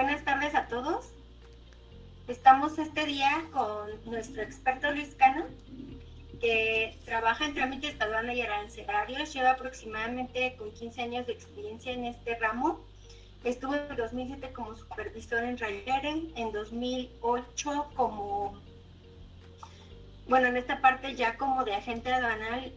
buenas tardes a todos. Estamos este día con nuestro experto Luis Cano, que trabaja en trámites de aduana y arancelarios, lleva aproximadamente con 15 años de experiencia en este ramo. Estuvo en 2007 como supervisor en Rayeren, en 2008 en esta parte ya como de agente aduanal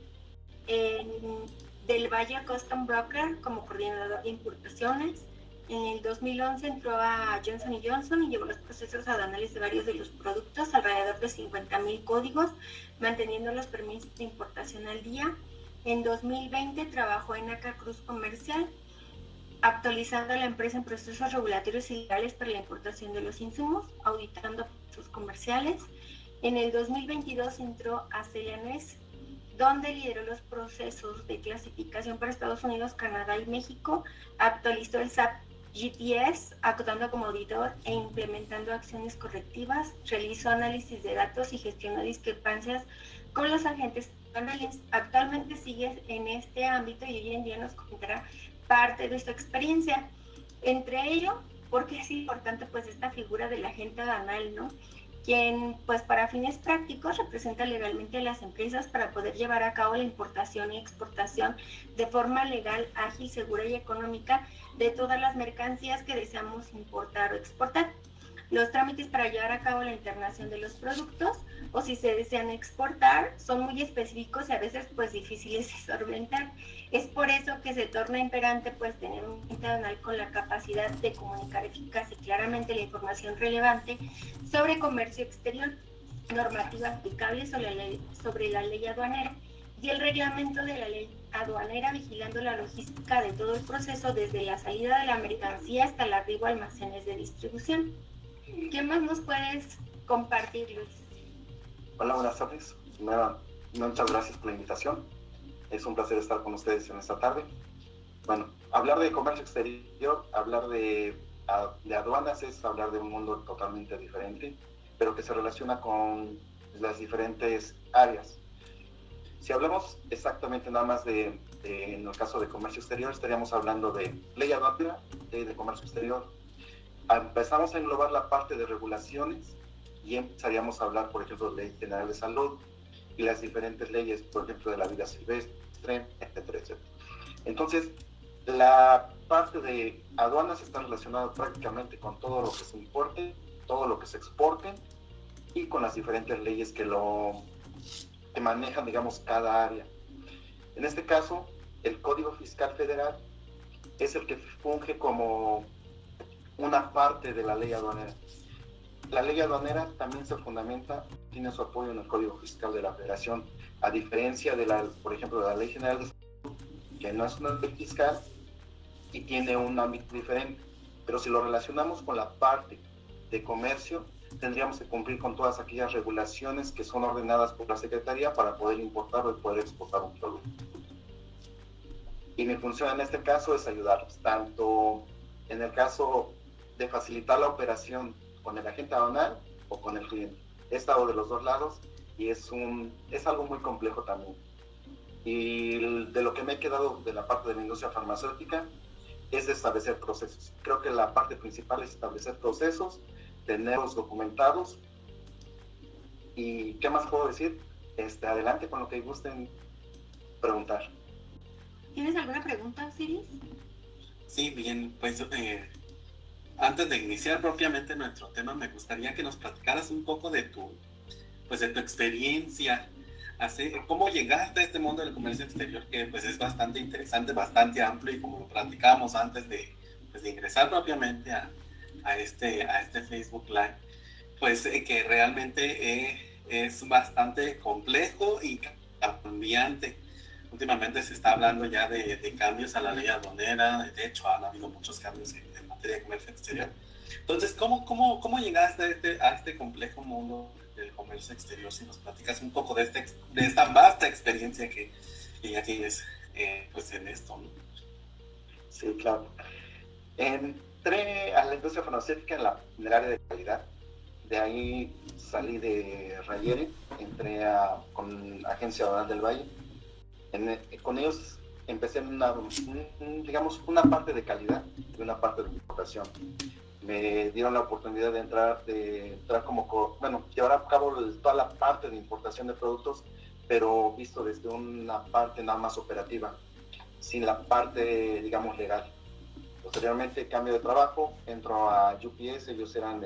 del Valle Custom Broker como coordinador de importaciones. En el 2011 entró a Johnson & Johnson y llevó los procesos aduanales de varios de los productos, alrededor de 50,000 códigos, manteniendo los permisos de importación al día. En 2020 trabajó en ACA Cruz Comercial, actualizando a la empresa en procesos regulatorios y legales para la importación de los insumos, auditando sus comerciales. En el 2022 entró a Celianes, donde lideró los procesos de clasificación para Estados Unidos, Canadá y México, actualizó el SAP GTS, actuando como auditor e implementando acciones correctivas, realizó análisis de datos y gestionó discrepancias con los agentes aduanales. Actualmente sigue en este ámbito y hoy en día nos comentará parte de su experiencia. Entre ello, porque es importante pues esta figura del agente aduanal, ¿no? Quien pues para fines prácticos representa legalmente a las empresas para poder llevar a cabo la importación y exportación de forma legal, ágil, segura y económica de todas las mercancías que deseamos importar o exportar. Los trámites para llevar a cabo la internación de los productos o si se desean exportar son muy específicos y a veces pues difíciles de solventar. Es por eso que se torna imperante pues tener un agente aduanal con la capacidad de comunicar eficaz y claramente la información relevante sobre comercio exterior, normativa aplicable sobre la ley aduanera y el reglamento de la ley aduanera, vigilando la logística de todo el proceso desde la salida de la mercancía hasta el arribo a almacenes de distribución. ¿Qué más nos puedes compartir, Luis? Hola, buenas tardes. Muchas gracias por la invitación. Es un placer estar con ustedes en esta tarde. Bueno, hablar de comercio exterior, hablar de aduanas es hablar de un mundo totalmente diferente, pero que se relaciona con las diferentes áreas. Si hablamos exactamente nada más en el caso de comercio exterior, estaríamos hablando de ley aduanera, ley de comercio exterior. Empezamos a englobar la parte de regulaciones y empezaríamos a hablar, por ejemplo, de Ley General de Salud y las diferentes leyes, por ejemplo, de la vida silvestre, etcétera, etcétera. Entonces, la parte de aduanas está relacionada prácticamente con todo lo que se importe, todo lo que se exporte y con las diferentes leyes que manejan, digamos, cada área. En este caso, el Código Fiscal Federal es el que funge como una parte de la ley aduanera. La ley aduanera también se fundamenta, tiene su apoyo en el Código Fiscal de la Federación, a diferencia de por ejemplo, de la Ley General de Salud, que no es una ley fiscal y tiene un ámbito diferente. Pero si lo relacionamos con la parte de comercio, tendríamos que cumplir con todas aquellas regulaciones que son ordenadas por la Secretaría para poder importar o poder exportar un producto. Y mi función en este caso es ayudarlos, tanto en el caso de facilitar la operación con el agente aduanal o con el cliente. He estado de los dos lados y es algo muy complejo también. Y de lo que me he quedado de la parte de la industria farmacéutica es establecer procesos. Creo que la parte principal es establecer procesos, tenerlos documentados. ¿Y qué más puedo decir? Adelante con lo que gusten preguntar. ¿Tienes alguna pregunta, Osiris? Sí, bien, pues antes de iniciar propiamente nuestro tema, me gustaría que nos platicaras un poco de tu experiencia, cómo llegaste a este mundo del comercio exterior, que pues es bastante interesante, bastante amplio, y como lo platicábamos antes de ingresar propiamente a este Facebook Live, pues que realmente es bastante complejo y cambiante. Últimamente se está hablando ya de cambios a la ley aduanera. De hecho, han habido muchos cambios en materia de comercio exterior. Entonces, ¿cómo llegaste a este complejo mundo del comercio exterior? Si nos platicas un poco de esta vasta experiencia que ya tienes pues en esto, ¿no? Sí, claro. Entré a la industria farmacéutica en el área de calidad. De ahí salí de Rayeren, entré con Agencia Aduanal del Valle. Con ellos empecé digamos, una parte de calidad y una parte de importación. me dieron la oportunidad de entrar llevar a cabo toda la parte de importación de productos, pero visto desde una parte nada más operativa, sin la parte, digamos, legal. Posteriormente cambio de trabajo, entro a UPS, ellos eran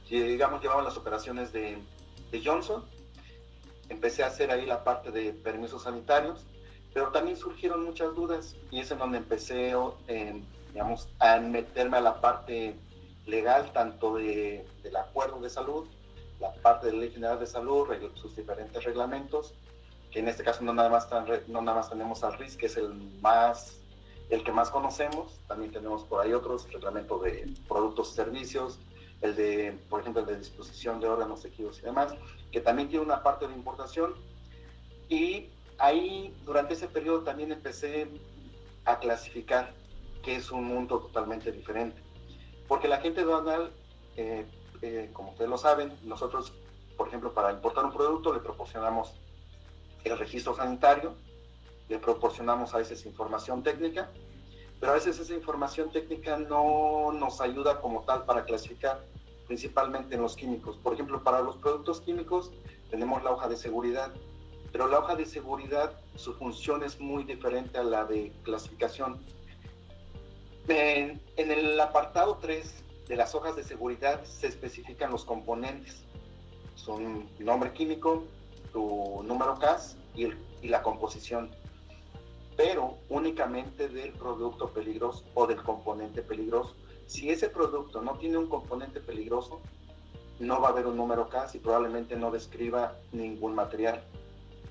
llevaban las operaciones de Johnson. Empecé a hacer ahí la parte de permisos sanitarios, pero también surgieron muchas dudas y es en donde empecé a meterme a la parte legal, tanto del acuerdo de salud, la parte de la Ley General de Salud, sus diferentes reglamentos, que en este caso no nada más tenemos al RIS, que es el que más conocemos, también tenemos por ahí otros reglamentos de productos y servicios, por ejemplo, el de disposición de órganos, tejidos y demás, que también tiene una parte de importación. Y ahí, durante ese periodo, también empecé a clasificar, que es un mundo totalmente diferente. Porque la gente aduanal, como ustedes lo saben, nosotros, por ejemplo, para importar un producto, le proporcionamos el registro sanitario, le proporcionamos a veces información técnica, pero a veces esa información técnica no nos ayuda como tal para clasificar, principalmente en los químicos. Por ejemplo, para los productos químicos tenemos la hoja de seguridad, pero la hoja de seguridad, su función es muy diferente a la de clasificación. En el apartado 3 de las hojas de seguridad se especifican los componentes. Son nombre químico, tu número CAS y la composición, pero únicamente del producto peligroso o del componente peligroso. Si ese producto no tiene un componente peligroso, no va a haber un número CAS y probablemente no describa ningún material.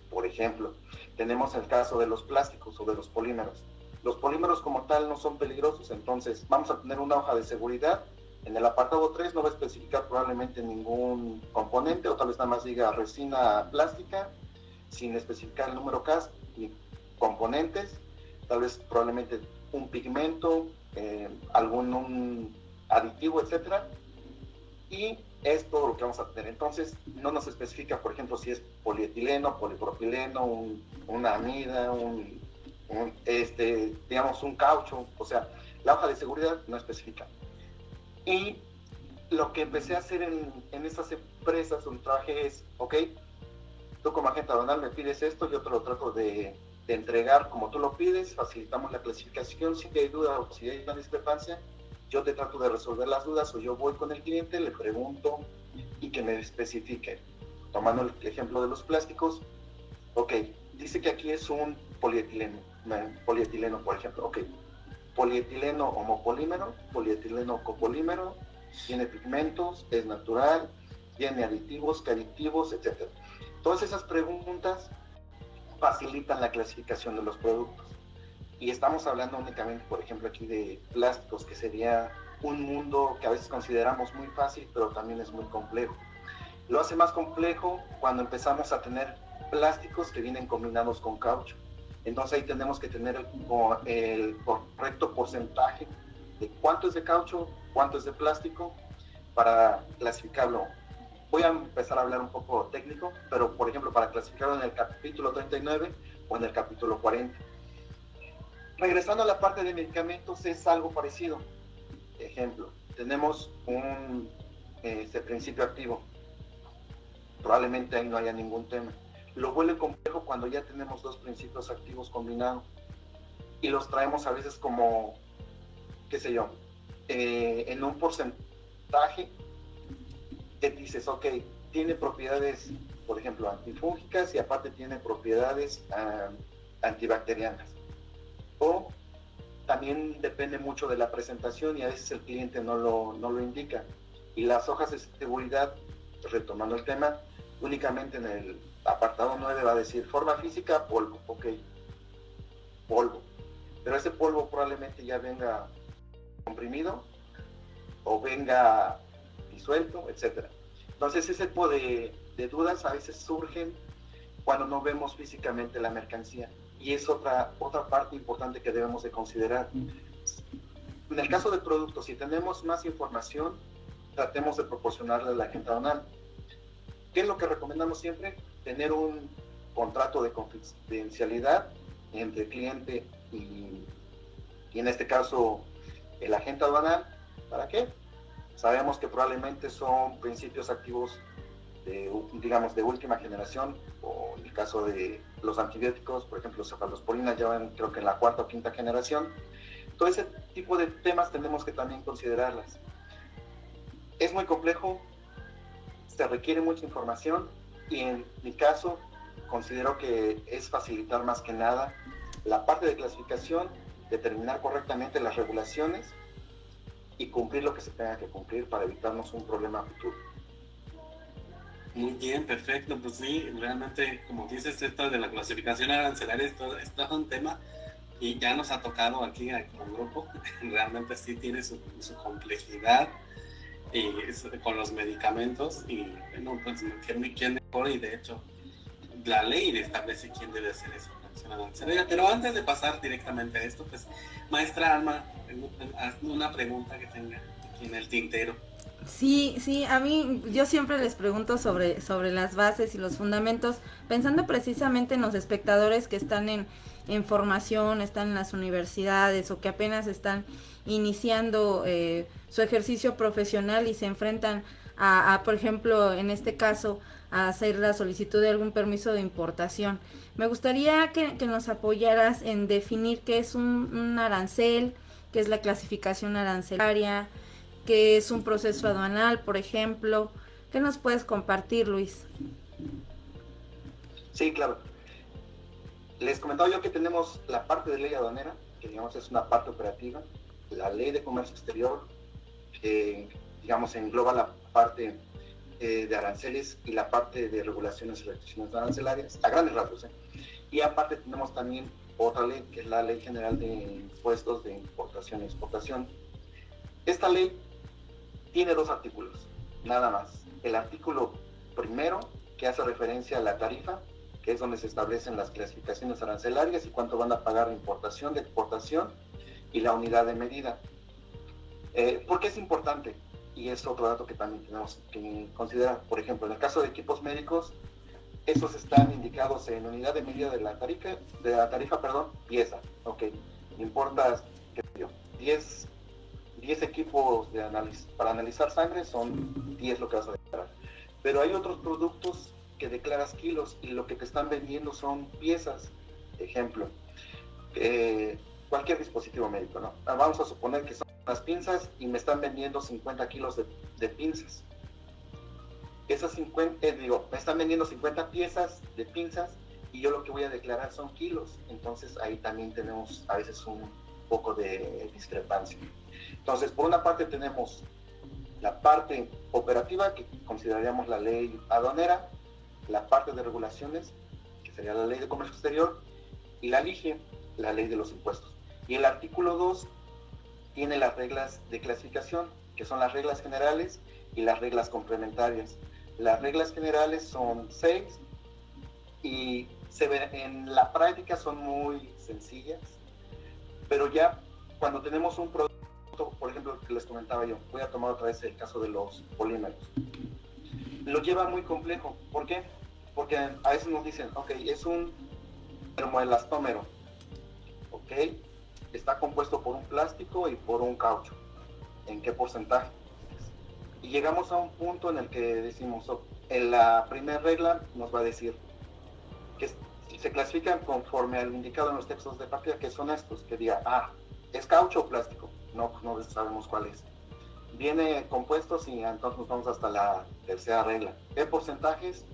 Por ejemplo, tenemos el caso de los plásticos o de los polímeros. Los polímeros como tal no son peligrosos, entonces vamos a tener una hoja de seguridad. En el apartado 3 no va a especificar probablemente ningún componente, o tal vez nada más diga resina plástica, sin especificar el número CAS ni componentes, tal vez probablemente un pigmento, un aditivo, etcétera. Y es todo lo que vamos a tener. Entonces no nos especifica, por ejemplo, si es polietileno, polipropileno, una amida, digamos un caucho. O sea, la hoja de seguridad no especifica. Y lo que empecé a hacer en estas empresas donde trabajé es, ok, tú como agente aduanal me pides esto, yo te lo trato de entregar como tú lo pides, facilitamos la clasificación, si hay duda o si hay una discrepancia, yo te trato de resolver las dudas, o yo voy con el cliente, le pregunto y que me especifique. Tomando el ejemplo de los plásticos, ok, dice que aquí es un polietileno, por ejemplo, ok, polietileno homopolímero, polietileno copolímero, tiene pigmentos, es natural, tiene aditivos, ¿qué aditivos, etcétera? Todas esas preguntas facilitan la clasificación de los productos. Y estamos hablando únicamente, por ejemplo, aquí de plásticos, que sería un mundo que a veces consideramos muy fácil, pero también es muy complejo. Lo hace más complejo cuando empezamos a tener plásticos que vienen combinados con caucho. Entonces ahí tenemos que tener el correcto porcentaje de cuánto es de caucho, cuánto es de plástico, para clasificarlo. Voy a empezar a hablar un poco técnico, pero por ejemplo para clasificarlo en el capítulo 39 o en el capítulo 40. Regresando a la parte de medicamentos, es algo parecido. Ejemplo, tenemos un principio activo. Probablemente ahí no haya ningún tema. Lo vuelve complejo cuando ya tenemos dos principios activos combinados y los traemos a veces como, qué sé yo, en un porcentaje que dices, ok, tiene propiedades, por ejemplo, antifúngicas y aparte tiene propiedades antibacterianas. O también depende mucho de la presentación y a veces el cliente no lo indica. Y las hojas de seguridad, retomando el tema, únicamente en el apartado 9 va a decir forma física, polvo, ok, polvo. Pero ese polvo probablemente ya venga comprimido o venga disuelto, etc. Entonces ese tipo de dudas a veces surgen cuando no vemos físicamente la mercancía. Y es otra parte importante que debemos de considerar. En el caso del producto, si tenemos más información, tratemos de proporcionarle a la agente aduanal. ¿Qué es lo que recomendamos siempre? Tener un contrato de confidencialidad entre cliente y en este caso El agente aduanal, ¿para qué? Sabemos que probablemente son principios activos digamos, de última generación, o en el caso de los antibióticos, por ejemplo, cefalosporina, ya van creo que en la cuarta o quinta generación. Todo ese tipo de temas tenemos que también considerarlas. Es muy complejo, se requiere mucha información y en mi caso considero que es facilitar más que nada la parte de clasificación, determinar correctamente las regulaciones y cumplir lo que se tenga que cumplir para evitarnos un problema futuro. Muy bien, perfecto. Pues sí, realmente, como dices, esto de la clasificación arancelaria es todo un tema y ya nos ha tocado aquí como grupo. Realmente sí tiene su complejidad y con los medicamentos y bueno, pues quién mejor y de hecho la ley establece quién debe hacer esa acción arancelaria. Pero antes de pasar directamente a esto, pues maestra Alma, haz una pregunta que tenga aquí en el tintero. Sí, sí, a mí yo siempre les pregunto sobre las bases y los fundamentos, pensando precisamente en los espectadores que están en formación, están en las universidades o que apenas están iniciando su ejercicio profesional y se enfrentan por ejemplo, en este caso, a hacer la solicitud de algún permiso de importación. Me gustaría que nos apoyaras en definir qué es un arancel, qué es la clasificación arancelaria, que es un proceso aduanal, por ejemplo. ¿Qué nos puedes compartir, Luis? Sí, claro. Les comentaba yo que tenemos la parte de ley aduanera, que digamos es una parte operativa, la ley de comercio exterior, que digamos engloba la parte de aranceles y la parte de regulaciones y restricciones arancelarias, a grandes rasgos. Y aparte tenemos también otra ley, que es la Ley General de Impuestos de Importación y Exportación. Esta ley tiene 2 artículos, nada más. El artículo primero, que hace referencia a la tarifa, que es donde se establecen las clasificaciones arancelarias y cuánto van a pagar de importación, de exportación, y la unidad de medida. ¿Por qué es importante? Y es otro dato que también tenemos que considerar. Por ejemplo, en el caso de equipos médicos, esos están indicados en unidad de medida de la tarifa, pieza. Ok, importas, qué sé yo, 10 equipos para analizar sangre, son 10 lo que vas a declarar. Pero hay otros productos que declaras kilos y lo que te están vendiendo son piezas. Ejemplo, cualquier dispositivo médico, ¿no? Vamos a suponer que son las pinzas y me están vendiendo 50 kilos de pinzas. Esas 50, me están vendiendo 50 piezas de pinzas y yo lo que voy a declarar son kilos. Entonces ahí también tenemos a veces un poco de discrepancia. Entonces, por una parte tenemos la parte operativa, que consideraríamos la ley aduanera, la parte de regulaciones, que sería la ley de comercio exterior, y la LIGE, la ley de los impuestos. Y el artículo 2 tiene las reglas de clasificación, que son las reglas generales y las reglas complementarias. Las reglas generales son 6 y en la práctica son muy sencillas, pero ya cuando tenemos un producto, por ejemplo, que les comentaba yo, voy a tomar otra vez el caso de los polímeros, lo lleva muy complejo. ¿Por qué? Porque a veces nos dicen, ok, es un termoelastómero, ok, está compuesto por un plástico y por un caucho. ¿En qué porcentaje? Y llegamos a un punto en el que decimos, en la primera regla nos va a decir que se clasifican conforme al indicado en los textos de partida, que son estos, que diga, ¿es caucho o plástico? No sabemos cuál es. Viene compuestos y entonces nos vamos hasta la tercera regla. ¿Qué porcentajes?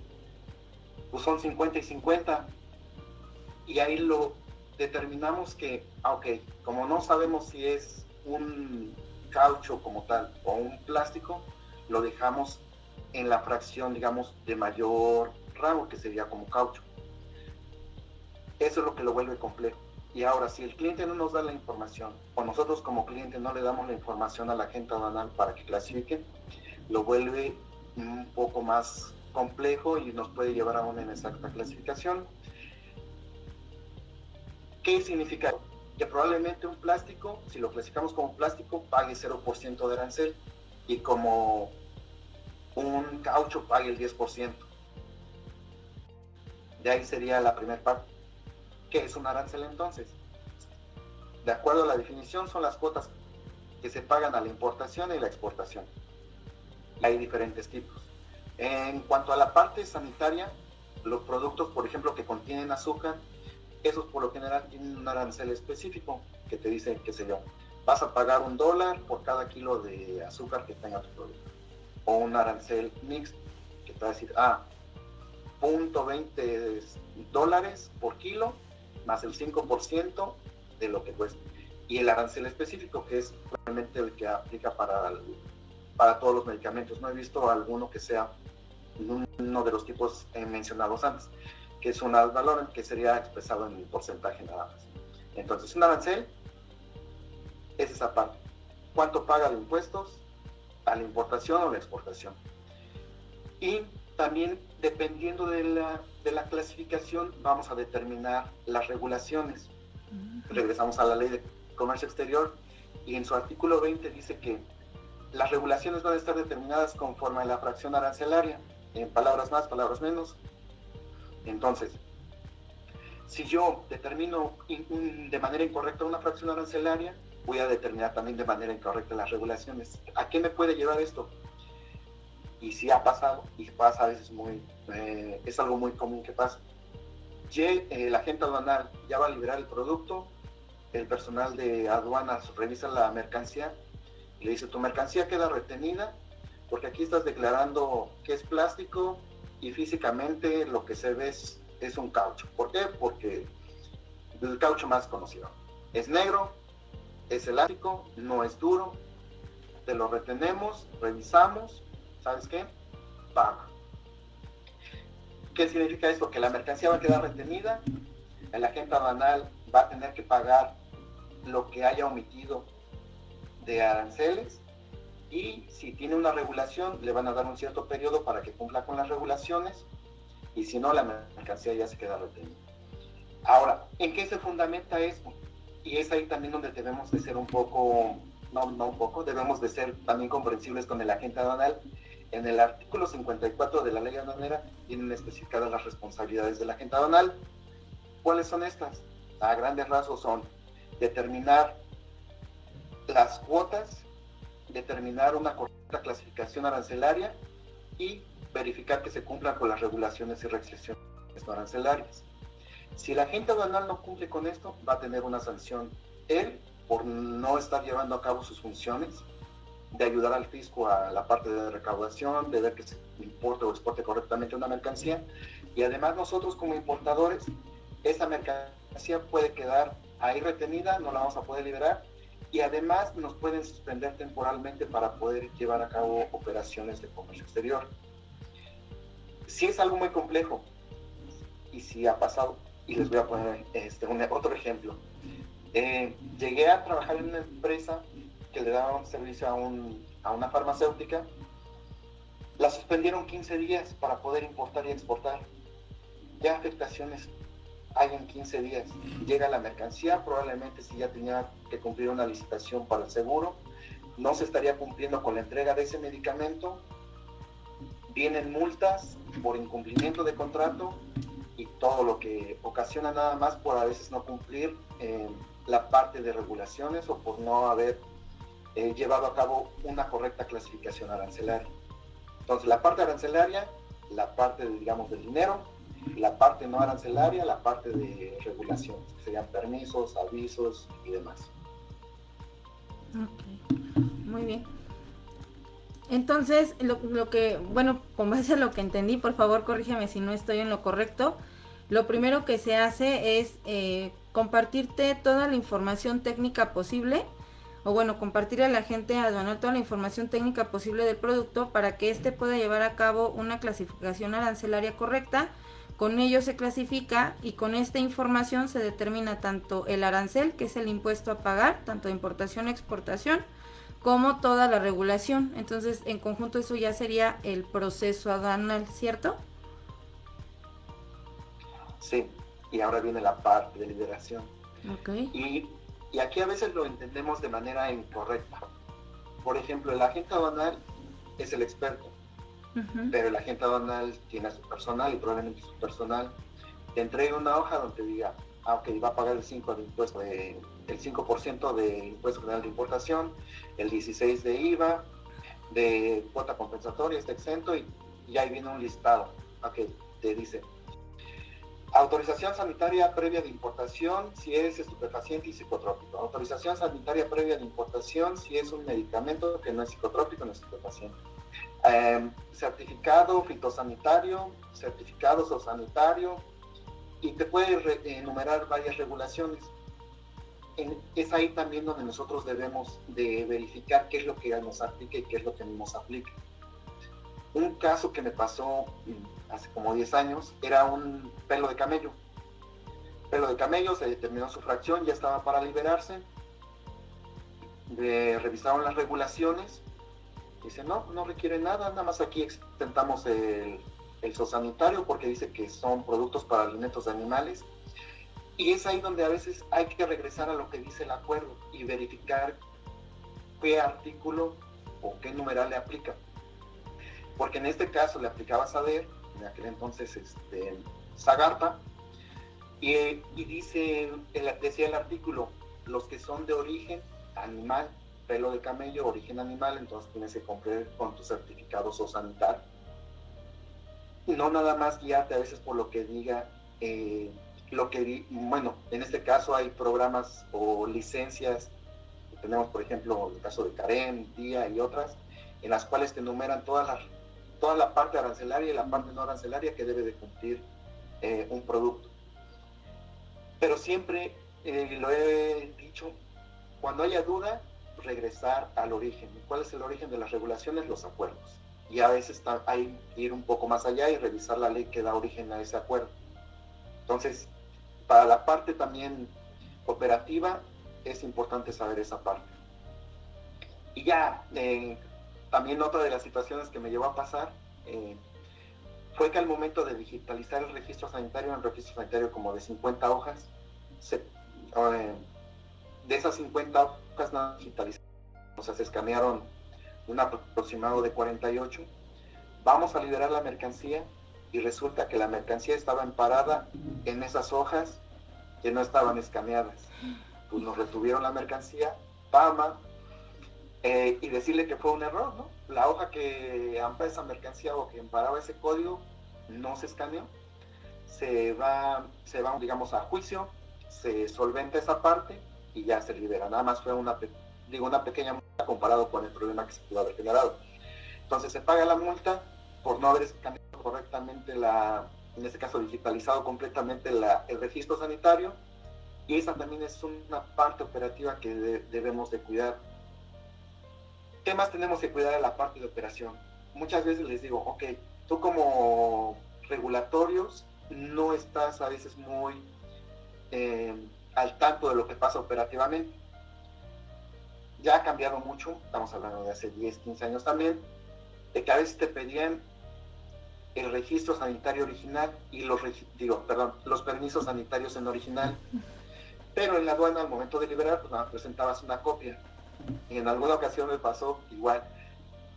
Pues son 50 y 50. Y ahí lo determinamos que, ok, como no sabemos si es un caucho como tal o un plástico, lo dejamos en la fracción, digamos, de mayor rango, que sería como caucho. Eso es lo que lo vuelve complejo. Y ahora, si el cliente no nos da la información, o nosotros como cliente no le damos la información a la agente aduanal para que clasifique, lo vuelve un poco más complejo y nos puede llevar a una inexacta clasificación. ¿Qué significa? Que probablemente un plástico, si lo clasificamos como plástico, pague 0% de arancel, y como un caucho pague el 10%. De ahí sería la primera parte. ¿Qué es un arancel entonces? De acuerdo a la definición, son las cuotas que se pagan a la importación y la exportación. Hay diferentes tipos. En cuanto a la parte sanitaria, los productos, por ejemplo, que contienen azúcar, esos por lo general tienen un arancel específico que te dice, qué sé yo, vas a pagar $1 por cada kilo de azúcar que tenga tu producto. O un arancel mixto que te va a decir, $0.20 por kilo más el 5% de lo que cuesta. Y el arancel específico, que es realmente el que aplica para todos los medicamentos. No he visto alguno que sea uno de los tipos mencionados antes, que es un ad valorem, que sería expresado en el porcentaje nada más. Entonces, un arancel es esa parte. ¿Cuánto paga de impuestos a la importación o la exportación? Y también, dependiendo de la clasificación, vamos a determinar las regulaciones. Regresamos a la Ley de Comercio Exterior y en su artículo 20 dice que las regulaciones van a estar determinadas conforme a la fracción arancelaria, en palabras más, palabras menos. Entonces, si yo determino de manera incorrecta una fracción arancelaria, voy a determinar también de manera incorrecta las regulaciones. ¿A qué me puede llevar esto? Y sí ha pasado, y pasa a veces es algo muy común que pasa. El agente aduanal ya va a liberar el producto, el personal de aduanas revisa la mercancía y le dice, tu mercancía queda retenida porque aquí estás declarando que es plástico y físicamente lo que se ve es un caucho. ¿Por qué? Porque el caucho más conocido es negro, es elástico, no es duro, te lo retenemos, revisamos, ¿sabes qué? Paga. ¿Qué significa esto? Que la mercancía va a quedar retenida, el agente aduanal va a tener que pagar lo que haya omitido de aranceles y si tiene una regulación le van a dar un cierto periodo para que cumpla con las regulaciones y si no la mercancía ya se queda retenida. Ahora, ¿en qué se fundamenta esto? Y es ahí también donde debemos de ser debemos de ser también comprensibles con el agente aduanal. En el artículo 54 de la ley aduanera vienen especificadas las responsabilidades del agente aduanal. ¿Cuáles son estas? A grandes rasgos son determinar las cuotas, determinar una correcta clasificación arancelaria y verificar que se cumplan con las regulaciones y restricciones no arancelarias. Si el agente aduanal no cumple con esto, va a tener una sanción él por no estar llevando a cabo sus funciones de ayudar al fisco a la parte de recaudación, de ver que se importe o exporte correctamente una mercancía y además nosotros como importadores, esa mercancía puede quedar ahí retenida, no la vamos a poder liberar y además nos pueden suspender temporalmente para poder llevar a cabo operaciones de comercio exterior. Sí es algo muy complejo y sí ha pasado y les voy a poner otro ejemplo. Llegué a trabajar en una empresa que le daba un servicio a una farmacéutica, la suspendieron 15 días para poder importar y exportar. ¿Qué afectaciones hay en 15 días? Llega la mercancía, probablemente si ya tenía que cumplir una licitación para el seguro, no se estaría cumpliendo con la entrega de ese medicamento, vienen multas por incumplimiento de contrato y todo lo que ocasiona nada más por a veces no cumplir la parte de regulaciones o por no haber llevado a cabo una correcta clasificación arancelaria. Entonces, la parte arancelaria, la parte, digamos, del dinero, la parte no arancelaria, la parte de regulaciones, que serían permisos, avisos y demás. Ok, muy bien. Entonces, lo que, bueno, con base a lo que entendí, por favor, corrígeme si no estoy en lo correcto. Lo primero que se hace es compartirte toda la información técnica posible, o bueno, compartir a la gente aduanal toda la información técnica posible del producto para que éste pueda llevar a cabo una clasificación arancelaria correcta. Con ello se clasifica y con esta información se determina tanto el arancel, que es el impuesto a pagar, tanto de importación, exportación, como toda la regulación. Entonces, en conjunto eso ya sería el proceso aduanal, ¿cierto? Sí, y ahora viene la parte de liberación. Okay. Y aquí a veces lo entendemos de manera incorrecta. Por ejemplo, el agente aduanal es el experto, pero el agente aduanal tiene a su personal y probablemente su personal te entregue una hoja donde diga, ok, va a pagar el 5 de impuesto de el 5% de impuesto general de importación, el 16% de IVA, de cuota compensatoria, está exento, y ahí viene un listado que te dice: autorización sanitaria previa de importación si es estupefaciente y psicotrópico, autorización sanitaria previa de importación si es un medicamento que no es psicotrópico ni estupefaciente, certificado fitosanitario, certificado zoosanitario, y te puede enumerar varias regulaciones. Es ahí también donde nosotros debemos de verificar qué es lo que nos aplica y qué es lo que no nos aplica. Un caso que me pasó hace como 10 años era un pelo de camello. Pelo de camello, se determinó su fracción, ya estaba para liberarse. Revisaron las regulaciones. Dice, no requiere nada, nada más aquí extentamos el zoosanitario porque dice que son productos para alimentos de animales. Y es ahí donde a veces hay que regresar a lo que dice el acuerdo y verificar qué artículo o qué numeral le aplica. Porque en este caso le aplicaba SADER, en aquel entonces Zagarpa, y decía el artículo, los que son de origen animal, pelo de camello, origen animal, entonces tienes que cumplir con tu certificado zoosanitario. No nada más guiarte a veces por lo que diga, bueno, en este caso hay programas o licencias, tenemos por ejemplo el caso de Karen, DIA y otras, en las cuales te enumeran toda la parte arancelaria y la parte no arancelaria que debe de cumplir un producto. Pero siempre lo he dicho, cuando haya duda, regresar al origen. ¿Cuál es el origen de las regulaciones? Los acuerdos. Y a veces hay que ir un poco más allá y revisar la ley que da origen a ese acuerdo. Entonces, para la parte también operativa, es importante saber esa parte. Y ya, también otra de las situaciones que me llevó a pasar fue que al momento de digitalizar el registro sanitario como de 50 hojas, de esas 50 hojas no digitalizadas, o sea, se escanearon un aproximado de 48. Vamos a liberar la mercancía y resulta que la mercancía estaba emparada en esas hojas que no estaban escaneadas. Pues nos retuvieron la mercancía, PAMA, y decirle que fue un error, ¿no? La hoja que ampara esa mercancía o que amparaba ese código no se escaneó. Se va, digamos, a juicio, se solventa esa parte y ya se libera. Nada más fue una pequeña multa comparado con el problema que se pudo haber generado. Entonces se paga la multa por no haber escaneado correctamente en este caso digitalizado completamente el registro sanitario, y esa también es una parte operativa que debemos de cuidar. ¿Qué más tenemos que cuidar en la parte de operación? Muchas veces les digo, ok, tú como regulatorios no estás a veces muy al tanto de lo que pasa operativamente. Ya ha cambiado mucho, estamos hablando de hace 10, 15 años también, de que a veces te pedían el registro sanitario original y los permisos sanitarios en original, pero en la aduana al momento de liberar pues presentabas una copia. Y en alguna ocasión me pasó igual,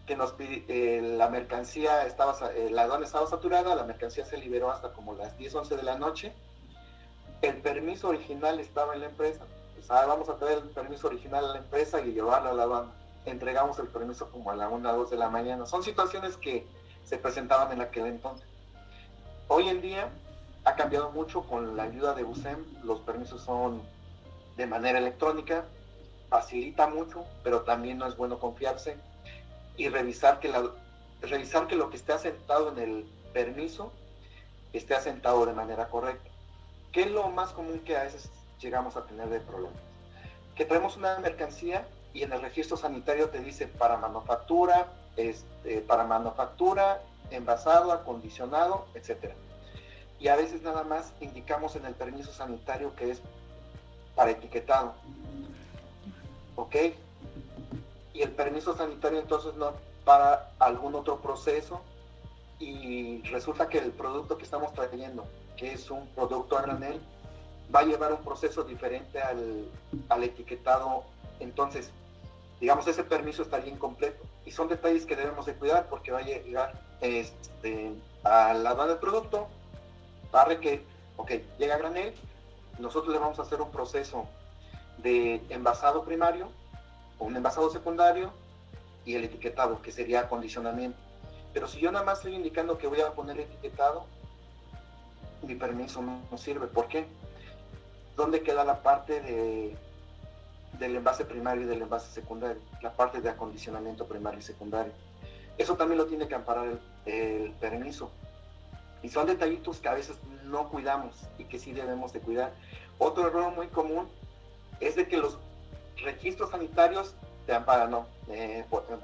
que la mercancía la aduana estaba saturada, la mercancía se liberó hasta como las 10, 11 de la noche, el permiso original estaba en la empresa, pues vamos a traer el permiso original a la empresa y llevarlo a la aduana. Entregamos el permiso como a la 1, 2 de la mañana. Son situaciones que se presentaban en aquel entonces. Hoy en día ha cambiado mucho con la ayuda de USEM, los permisos son de manera electrónica, facilita mucho, pero también no es bueno confiarse y revisar que lo que esté asentado en el permiso esté asentado de manera correcta. ¿Qué es lo más común que a veces llegamos a tener de problemas? Que traemos una mercancía y en el registro sanitario te dice para manufactura, envasado, acondicionado, etc. Y a veces nada más indicamos en el permiso sanitario que es para etiquetado. ¿Ok? Y el permiso sanitario entonces no para algún otro proceso, y resulta que el producto que estamos trayendo, que es un producto a granel, va a llevar un proceso diferente al etiquetado. Entonces, digamos, ese permiso estaría incompleto. Y son detalles que debemos de cuidar porque va a llegar a la aduana del producto, llega a granel, nosotros le vamos a hacer un proceso de envasado primario o un envasado secundario y el etiquetado, que sería acondicionamiento. Pero si yo nada más estoy indicando que voy a poner etiquetado, mi permiso no sirve. ¿Por qué? ¿Dónde queda la parte del envase primario y del envase secundario? La parte de acondicionamiento primario y secundario. Eso también lo tiene que amparar el permiso. Y son detallitos que a veces no cuidamos y que sí debemos de cuidar. Otro error muy común es de que los registros sanitarios te amparan, ¿no?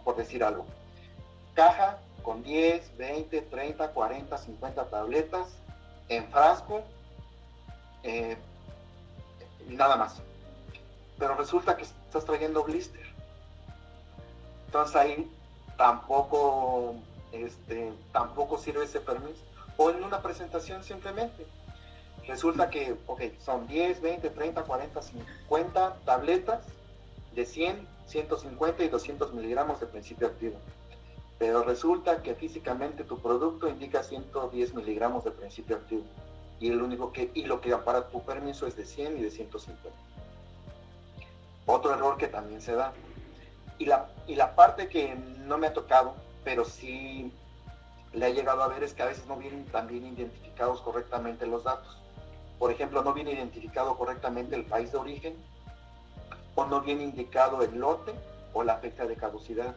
Por decir algo. Caja con 10, 20, 30, 40, 50 tabletas en frasco, y nada más. Pero resulta que estás trayendo blister. Entonces ahí tampoco sirve ese permiso. O en una presentación simplemente. Resulta que, son 10, 20, 30, 40, 50 tabletas de 100, 150 y 200 miligramos de principio activo. Pero resulta que físicamente tu producto indica 110 miligramos de principio activo. Y lo que ampara tu permiso es de 100 y de 150. Otro error que también se da. Y la parte que no me ha tocado, pero sí le ha llegado a ver, es que a veces no vienen tan bien identificados correctamente los datos. Por ejemplo, no viene identificado correctamente el país de origen, o no viene indicado el lote o la fecha de caducidad.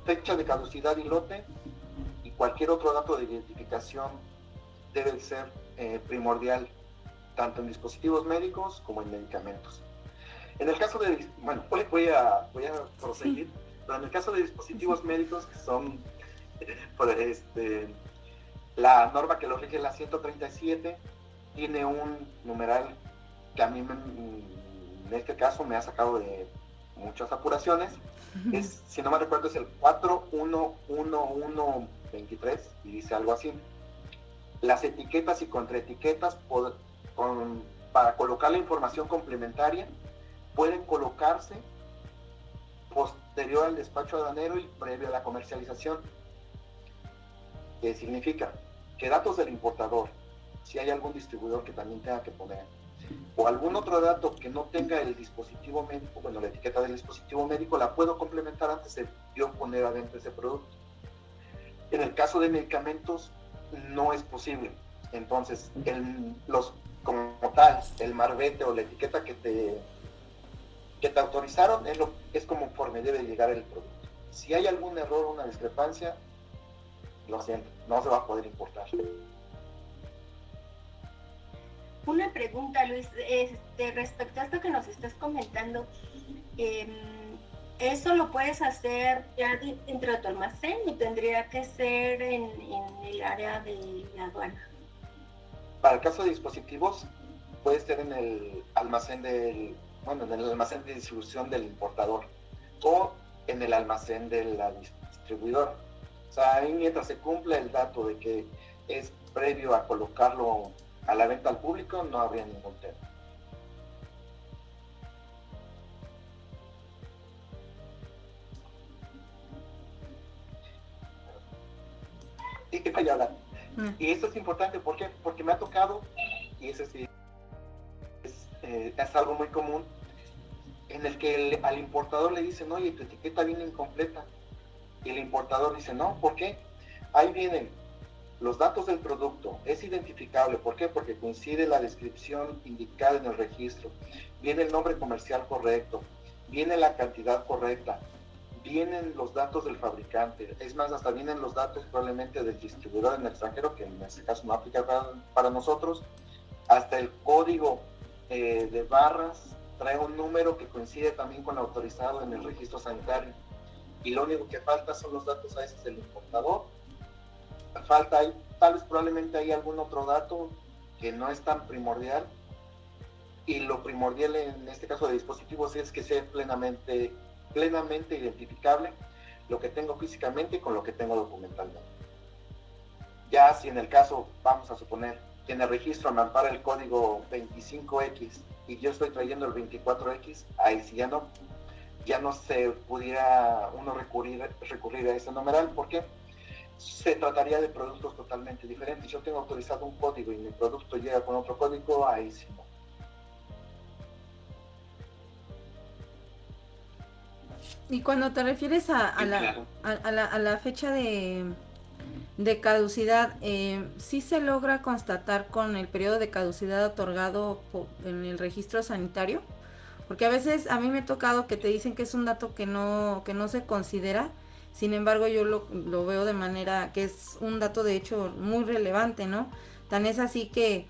Fecha de caducidad y lote y cualquier otro dato de identificación debe ser primordial, tanto en dispositivos médicos como en medicamentos. En el caso de, voy a proseguir, pero en el caso de dispositivos médicos, que son, la norma que lo rige, la 137, tiene un numeral que a mí, en este caso, me ha sacado de muchas apuraciones. Si no me recuerdo, es el 411123, y dice algo así. Las etiquetas y contraetiquetas para colocar la información complementaria pueden colocarse posterior al despacho aduanero y previo a la comercialización. ¿Qué significa? Que datos del importador, si hay algún distribuidor que también tenga que poner, o algún otro dato que no tenga el dispositivo médico, la etiqueta del dispositivo médico la puedo complementar antes de yo poner adentro ese producto. En el caso de medicamentos no es posible. Entonces, como tal, el marbete o la etiqueta que te autorizaron es conforme debe llegar el producto. Si hay algún error o una discrepancia, lo siento, no se va a poder importar. Una pregunta, Luis, respecto a esto que nos estás comentando, ¿eso lo puedes hacer ya dentro de tu almacén o tendría que ser en el área de la aduana? Para el caso de dispositivos, puede ser en el almacén en el almacén de distribución del importador o en el almacén de la distribuidora. O sea, ahí mientras se cumple el dato de que es previo a colocarlo a la venta al público, no habría ningún tema. Y esto es importante, ¿por qué? Porque me ha tocado, y eso sí es algo muy común, en el que al importador le dicen, oye, tu etiqueta viene incompleta. Y el importador dice, no, ¿por qué? Ahí vienen los datos del producto, es identificable. ¿Por qué? Porque coincide la descripción indicada en el registro, viene el nombre comercial correcto, viene la cantidad correcta, vienen los datos del fabricante, es más, hasta vienen los datos probablemente del distribuidor en el extranjero, que en este caso no aplica para nosotros, hasta el código de barras trae un número que coincide también con el autorizado en el registro sanitario. Y lo único que falta son los datos a veces del importador. Falta ahí, tal vez probablemente hay algún otro dato que no es tan primordial. Y lo primordial en este caso de dispositivos es que sea plenamente identificable lo que tengo físicamente con lo que tengo documentalmente. Ya si en el caso, vamos a suponer, que en el registro me ampara el código 25X y yo estoy trayendo el 24X, ahí sí ya no se pudiera uno recurrir a ese numeral, porque se trataría de productos totalmente diferentes. Yo tengo autorizado un código y mi producto llega con otro código, ahí sí no. Y cuando te refieres a Sí, la, claro. a la fecha de caducidad, ¿sí se logra constatar con el periodo de caducidad otorgado en el registro sanitario? Porque a veces a mí me ha tocado que te dicen que es un dato que no se considera, sin embargo yo lo veo de manera que es un dato de hecho muy relevante, ¿no? Tan es así que,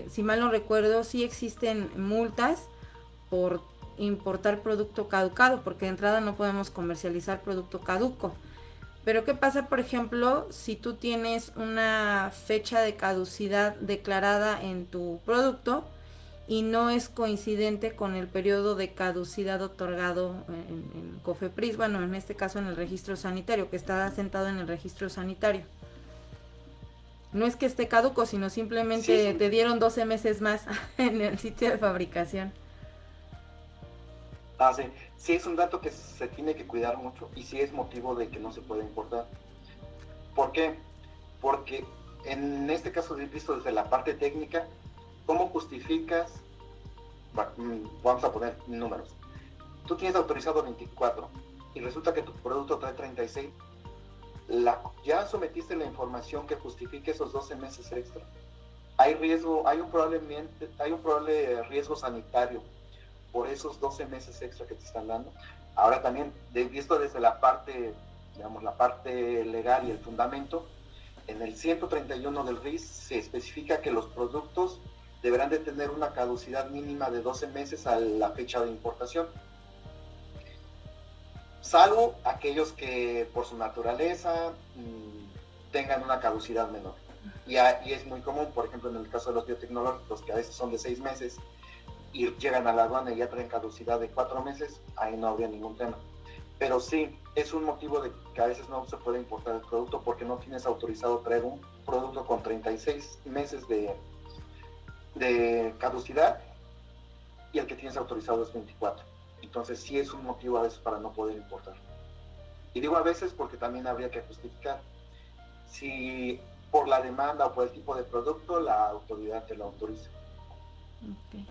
si mal no recuerdo, sí existen multas por importar producto caducado, porque de entrada no podemos comercializar producto caduco. Pero ¿qué pasa, por ejemplo, si tú tienes una fecha de caducidad declarada en tu producto y no es coincidente con el periodo de caducidad otorgado en COFEPRIS, bueno, en este caso en el registro sanitario, que está asentado en el registro sanitario? No es que esté caduco, sino Sí es simplemente un, te dieron 12 meses más en el sitio de fabricación. sí, sí es un dato que se tiene que cuidar mucho y sí es motivo de que no se pueda importar. ¿Por qué? Porque en este caso, visto desde la parte técnica, ¿cómo justificas? Vamos a poner números. Tú tienes autorizado 24 y resulta que tu producto trae 36. Ya sometiste la información que justifique esos 12 meses extra. Hay riesgo, hay un probable riesgo sanitario por esos 12 meses extra que te están dando. Ahora también, visto desde la parte, digamos, la parte legal y el fundamento, en el 131 del RIS se especifica que los productos deberán de tener una caducidad mínima de 12 meses a la fecha de importación, salvo aquellos que por su naturaleza tengan una caducidad menor. Y es muy común, por ejemplo, en el caso de los biotecnológicos, que a veces son de 6 meses y llegan a la aduana y ya traen caducidad de 4 meses, ahí no habría ningún tema. Pero sí, es un motivo de que a veces no se puede importar el producto porque no tienes autorizado traer un producto con 36 meses de caducidad y el que tienes autorizado es 24. Entonces sí es un motivo a veces para no poder importar. Y digo a veces porque también habría que justificar. Si por la demanda o por el tipo de producto, la autoridad te lo autoriza. Okay.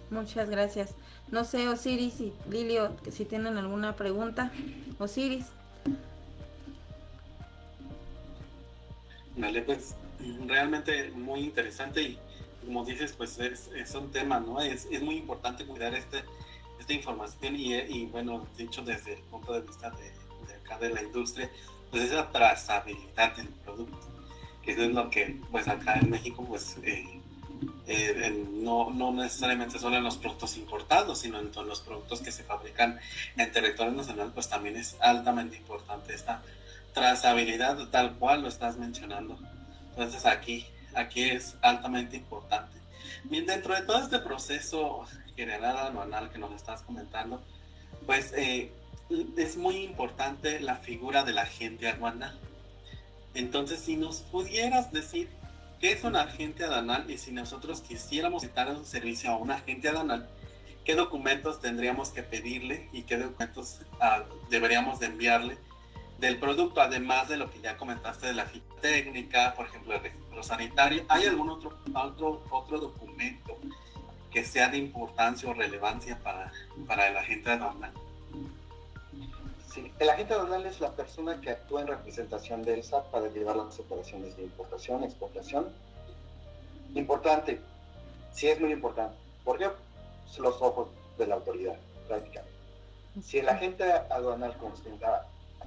Muchas gracias. No sé, Osiris y Lilio, si tienen alguna pregunta. Osiris. Vale, pues realmente muy interesante y como dices, pues es un tema, ¿no? Es muy importante cuidar esta información y bueno, dicho desde el punto de vista de acá de la industria, pues esa trazabilidad del producto, que eso es lo que pues acá en México pues no necesariamente solo en los productos importados, sino en todos los productos que se fabrican en territorio nacional, pues también es altamente importante esta trazabilidad tal cual lo estás mencionando. Entonces aquí es altamente importante. Bien, dentro de todo este proceso general anual que nos estás comentando, pues es muy importante la figura del agente aduanal. Entonces, si nos pudieras decir qué es un agente aduanal y si nosotros quisiéramos citar un servicio a un agente aduanal, ¿qué documentos tendríamos que pedirle y qué documentos deberíamos de enviarle del producto, además de lo que ya comentaste de la ficha técnica, por ejemplo, el registro sanitario? ¿Hay algún otro documento que sea de importancia o relevancia para el agente aduanal? Sí, el agente aduanal es la persona que actúa en representación del SAT para llevar las operaciones de importación, exportación. Importante, sí es muy importante, porque son los ojos de la autoridad, prácticamente. Si el agente aduanal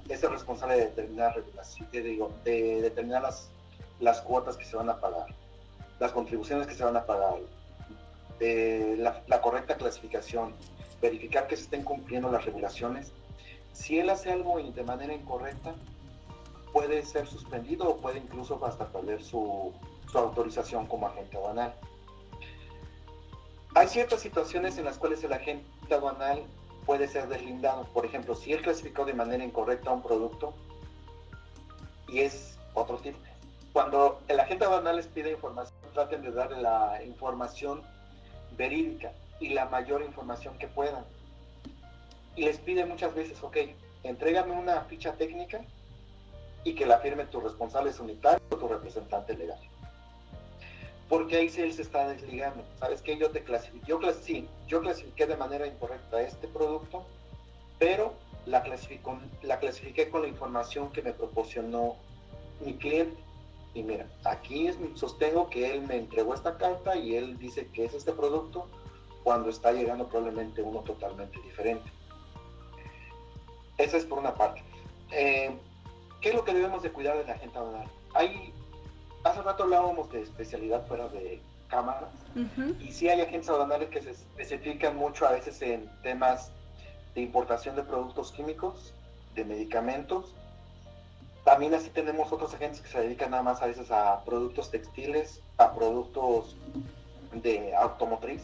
es el responsable de determinar, de determinar las cuotas que se van a pagar, las contribuciones que se van a pagar, la correcta clasificación, verificar que se estén cumpliendo las regulaciones. Si él hace algo de manera incorrecta, puede ser suspendido o puede incluso hasta perder su autorización como agente aduanal. Hay ciertas situaciones en las cuales el agente aduanal puede ser deslindado. Por ejemplo, si él clasificó de manera incorrecta un producto y es otro tipo. Cuando el agente aduanal les pide información, traten de darle la información verídica y la mayor información que puedan. Y les pide muchas veces, ok, entrégame una ficha técnica y que la firme tu responsable unitario o tu representante legal. Porque ahí sí él se está desligando. ¿Sabes qué? Yo clasifiqué de manera incorrecta este producto, pero la clasifiqué con la información que me proporcionó mi cliente. Y mira, aquí sostengo que él me entregó esta carta y él dice que es este producto cuando está llegando probablemente uno totalmente diferente. Esa es por una parte. ¿Qué es lo que debemos de cuidar de la agente aduanal? Hace rato hablábamos de especialidad fuera de cámaras, y sí hay agentes aduanales que se especifican mucho a veces en temas de importación de productos químicos, de medicamentos. También así tenemos otros agentes que se dedican nada más a veces a productos textiles, a productos de automotriz.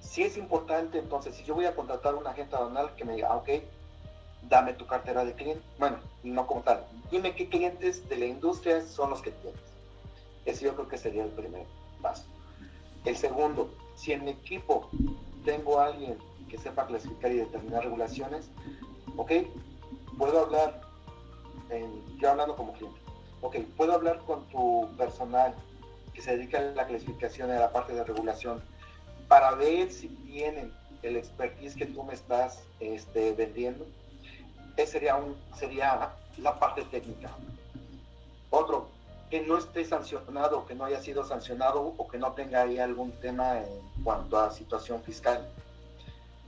Sí es importante, entonces, si yo voy a contratar a un agente aduanal que me diga, ok, dame tu cartera de cliente. Bueno, no como tal. Dime qué clientes de la industria son los que tienes. Ese yo creo que sería el primer paso. El segundo, si en mi equipo tengo a alguien que sepa clasificar y determinar regulaciones, ok, puedo hablar, yo hablando como cliente, ok, puedo hablar con tu personal que se dedica a la clasificación y a la parte de regulación para ver si tienen el expertise que tú me estás vendiendo. Esa sería la parte técnica. Otro, que no esté sancionado, que no haya sido sancionado o que no tenga ahí algún tema en cuanto a situación fiscal.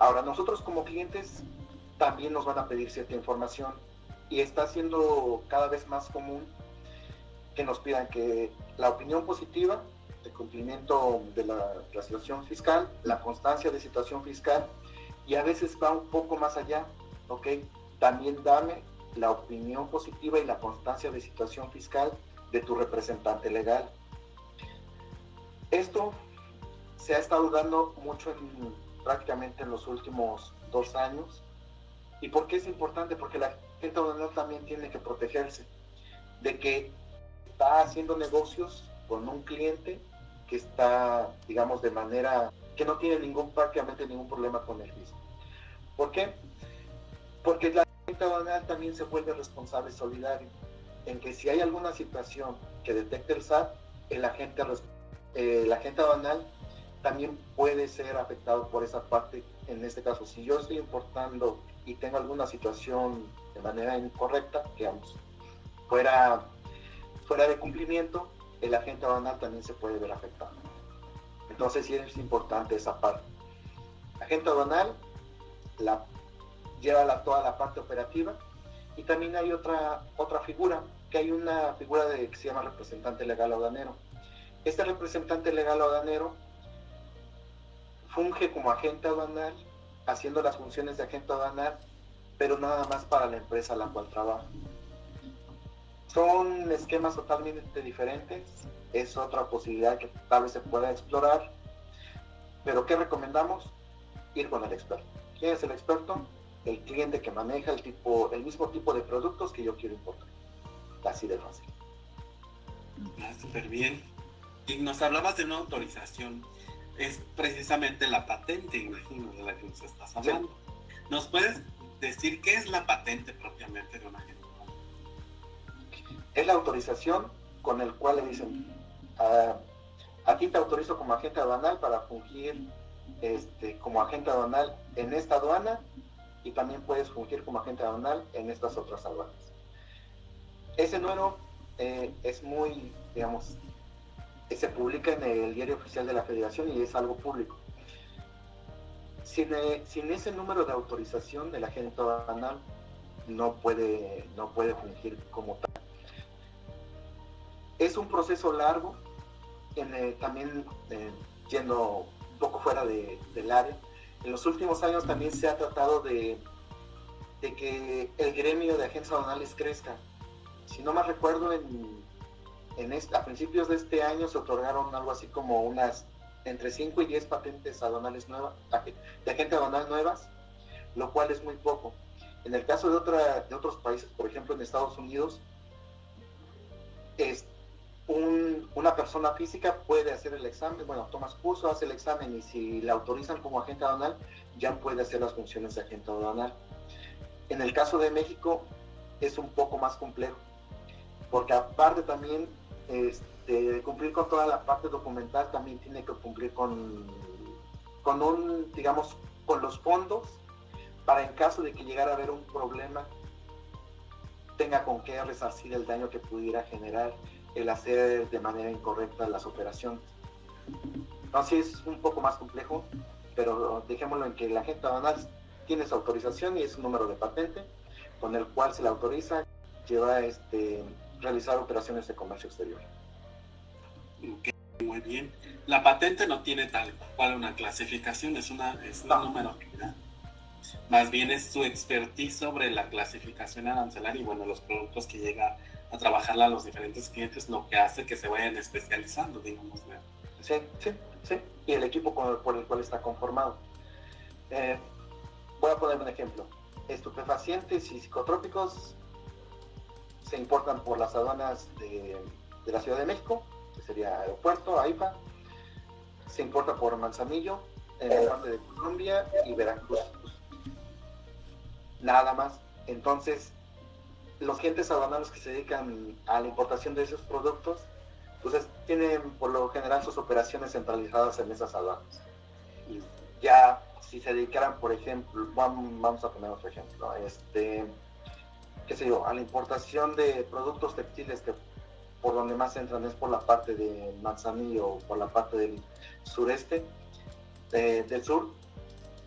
Ahora, nosotros como clientes también nos van a pedir cierta información y está siendo cada vez más común que nos pidan que la opinión positiva de cumplimiento de la situación fiscal, la constancia de situación fiscal, y a veces va un poco más allá, ¿ok? También dame la opinión positiva y la constancia de situación fiscal de tu representante legal. Esto se ha estado dando mucho prácticamente en los últimos 2 años. ¿Y por qué es importante? Porque la gente aduanal también tiene que protegerse de que está haciendo negocios con un cliente que está, digamos, de manera que no tiene prácticamente ningún problema con el mismo. ¿Por qué? Porque la agente aduanal también se vuelve responsable solidario, en que si hay alguna situación que detecte el SAT, el agente aduanal también puede ser afectado por esa parte. En este caso, si yo estoy importando y tengo alguna situación de manera incorrecta, digamos, fuera de cumplimiento, el agente aduanal también se puede ver afectado. Entonces sí es importante esa parte. Agente aduanal lleva toda la parte operativa, y también hay otra figura, que hay una figura que se llama representante legal aduanero. Este representante legal aduanero funge como agente aduanal, haciendo las funciones de agente aduanal, pero nada más para la empresa a la cual trabaja. Son esquemas totalmente diferentes, es otra posibilidad que tal vez se pueda explorar, pero ¿qué recomendamos? Ir con el experto. ¿Quién es el experto? El cliente que maneja el mismo tipo de productos que yo quiero importar. Así de fácil. Súper bien. Y nos hablabas de una autorización. Es precisamente la patente, imagino, de la que nos estás hablando. Sí. ¿Nos puedes decir qué es la patente propiamente de un agente aduanal? Es la autorización con el cual le dicen, aquí te autorizo como agente aduanal para fungir como agente aduanal en esta aduana, y también puedes fungir como agente aduanal en estas otras aduanas. Ese número es muy, digamos, se publica en el Diario Oficial de la Federación y es algo público. Sin ese número de autorización, el agente aduanal no puede fungir como tal. Es un proceso largo, también yendo un poco fuera del área. En los últimos años también se ha tratado de que el gremio de agentes aduanales crezca. Si no me recuerdo, a principios de este año se otorgaron algo así como unas entre 5 y 10 patentes aduanales nuevas, de agente aduanal nuevas, lo cual es muy poco. En el caso de otros países, por ejemplo en Estados Unidos, una persona física puede hacer el examen, tomas curso, hace el examen, y si la autorizan como agente aduanal, ya puede hacer las funciones de agente aduanal. En el caso de México es un poco más complejo, porque aparte también de cumplir con toda la parte documental, también tiene que cumplir con los fondos para en caso de que llegara a haber un problema, tenga con qué resarcir el daño que pudiera generar el hacer de manera incorrecta las operaciones. Entonces es un poco más complejo, pero dejémoslo en que la agente aduanal tiene su autorización y es un número de patente con el cual se le autoriza realizar operaciones de comercio exterior. Okay, muy bien. La patente no tiene tal cual una clasificación, es un número. Más bien es su expertise sobre la clasificación arancelaria y bueno, los productos que llega a trabajarla a los diferentes clientes, lo que hace que se vayan especializando, digamos. Sí. Y el equipo por el cual está conformado. Voy a poner un ejemplo. Estupefacientes y psicotrópicos se importan por las aduanas de la Ciudad de México, que sería Aeropuerto, AIFA. Se importa por Manzanillo, en parte de Colombia y Veracruz. Nada más. Entonces, los agentes aduanales que se dedican a la importación de esos productos, pues tienen por lo general sus operaciones centralizadas en esas aduanas. Y ya, si se dedicaran, por ejemplo, vamos a poner otro ejemplo, qué sé yo, a la importación de productos textiles que por donde más entran es por la parte de Manzanillo o por la parte del sureste, del sur,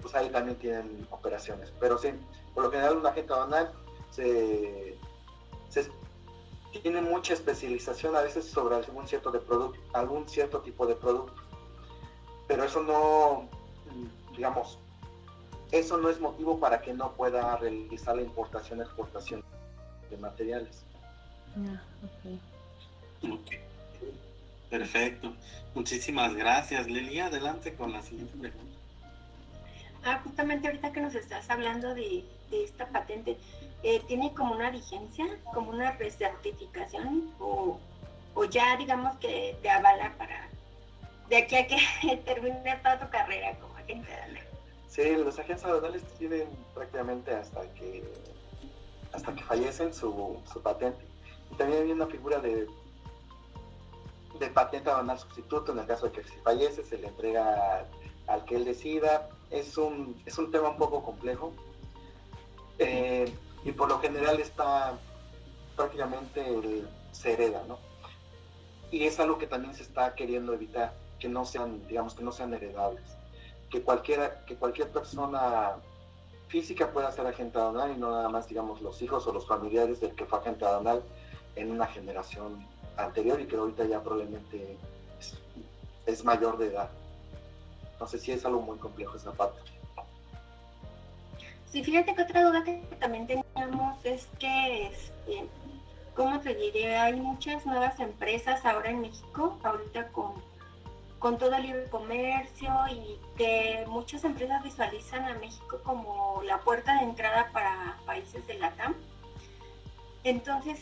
pues ahí también tienen operaciones. Pero sí, por lo general un agente aduanal tiene mucha especialización a veces sobre algún cierto tipo de producto. Pero eso no, digamos, eso no es motivo para que no pueda realizar la importación y exportación de materiales. Okay. Perfecto. Muchísimas gracias, Lili. Adelante con la siguiente pregunta. Justamente ahorita que nos estás hablando de esta patente, ¿tiene como una vigencia, como una recertificación o ya digamos que te avala para de aquí a que termine toda tu carrera como agente aduanal? Sí, los agentes aduanales tienen prácticamente hasta que fallecen su patente. Y también hay una figura de patente aduanal sustituto en el caso de que si fallece se le entrega al que él decida. Es un tema un poco complejo y por lo general está prácticamente se hereda, ¿no? Y es algo que también se está queriendo evitar, que no sean heredables, que cualquier persona física pueda ser agente aduanal y no nada más, digamos, los hijos o los familiares del que fue agente aduanal en una generación anterior y que ahorita ya probablemente es mayor de edad. Entonces sí es algo muy complejo esa parte. Sí, fíjate que otra duda que también teníamos es que, ¿cómo te diré? Hay muchas nuevas empresas ahora en México, ahorita con todo el libre comercio y que muchas empresas visualizan a México como la puerta de entrada para países de LATAM. Entonces,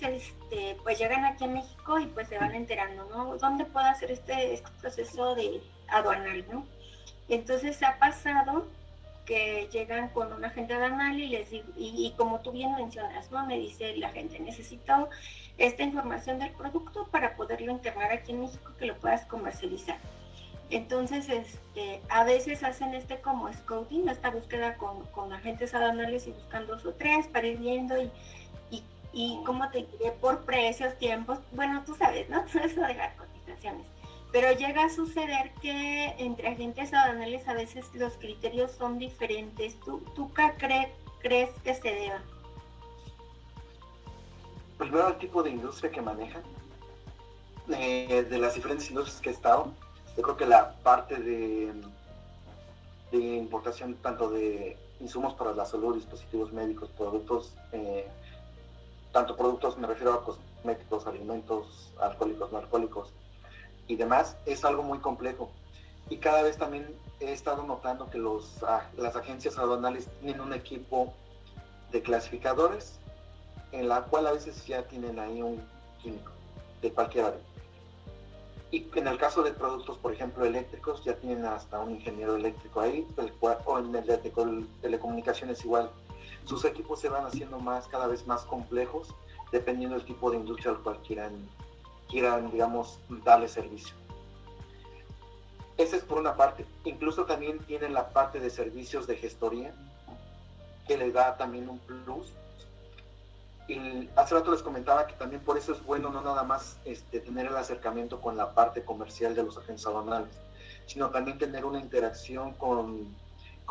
pues llegan aquí a México y pues se van enterando, ¿no? ¿Dónde puedo hacer este proceso de aduanal, ¿no? Entonces ha pasado que llegan con un agente aduanal y les digo, y como tú bien mencionas, ¿no? Me dice la gente, necesito esta información del producto para poderlo internar aquí en México, que lo puedas comercializar. Entonces, a veces hacen como scouting, esta búsqueda con agentes aduanales y buscando 2 o 3 para ir viendo y cómo te diré, por precios, tiempos, bueno, tú sabes, ¿no? Todo eso de las cotizaciones. Pero llega a suceder que entre agentes aduanales a veces los criterios son diferentes. ¿Tú qué crees que se deba? Primero el tipo de industria que manejan. De las diferentes industrias que he estado, yo creo que la parte de importación tanto de insumos para la salud, dispositivos médicos, productos, tanto productos, me refiero a cosméticos, alimentos, alcohólicos, no alcohólicos y demás, es algo muy complejo. Y cada vez también he estado notando que las agencias aduanales tienen un equipo de clasificadores en la cual a veces ya tienen ahí un químico de cualquier área. Y en el caso de productos, por ejemplo, eléctricos, ya tienen hasta un ingeniero eléctrico ahí, o en el de telecomunicaciones igual. Sus equipos se van haciendo cada vez más complejos, dependiendo del tipo de industria al cual quieran, digamos, darle servicio. Esa es por una parte. Incluso también tienen la parte de servicios de gestoría, que le da también un plus. Y hace rato les comentaba que también por eso es bueno no nada más tener el acercamiento con la parte comercial de los agentes aduanales, sino también tener una interacción con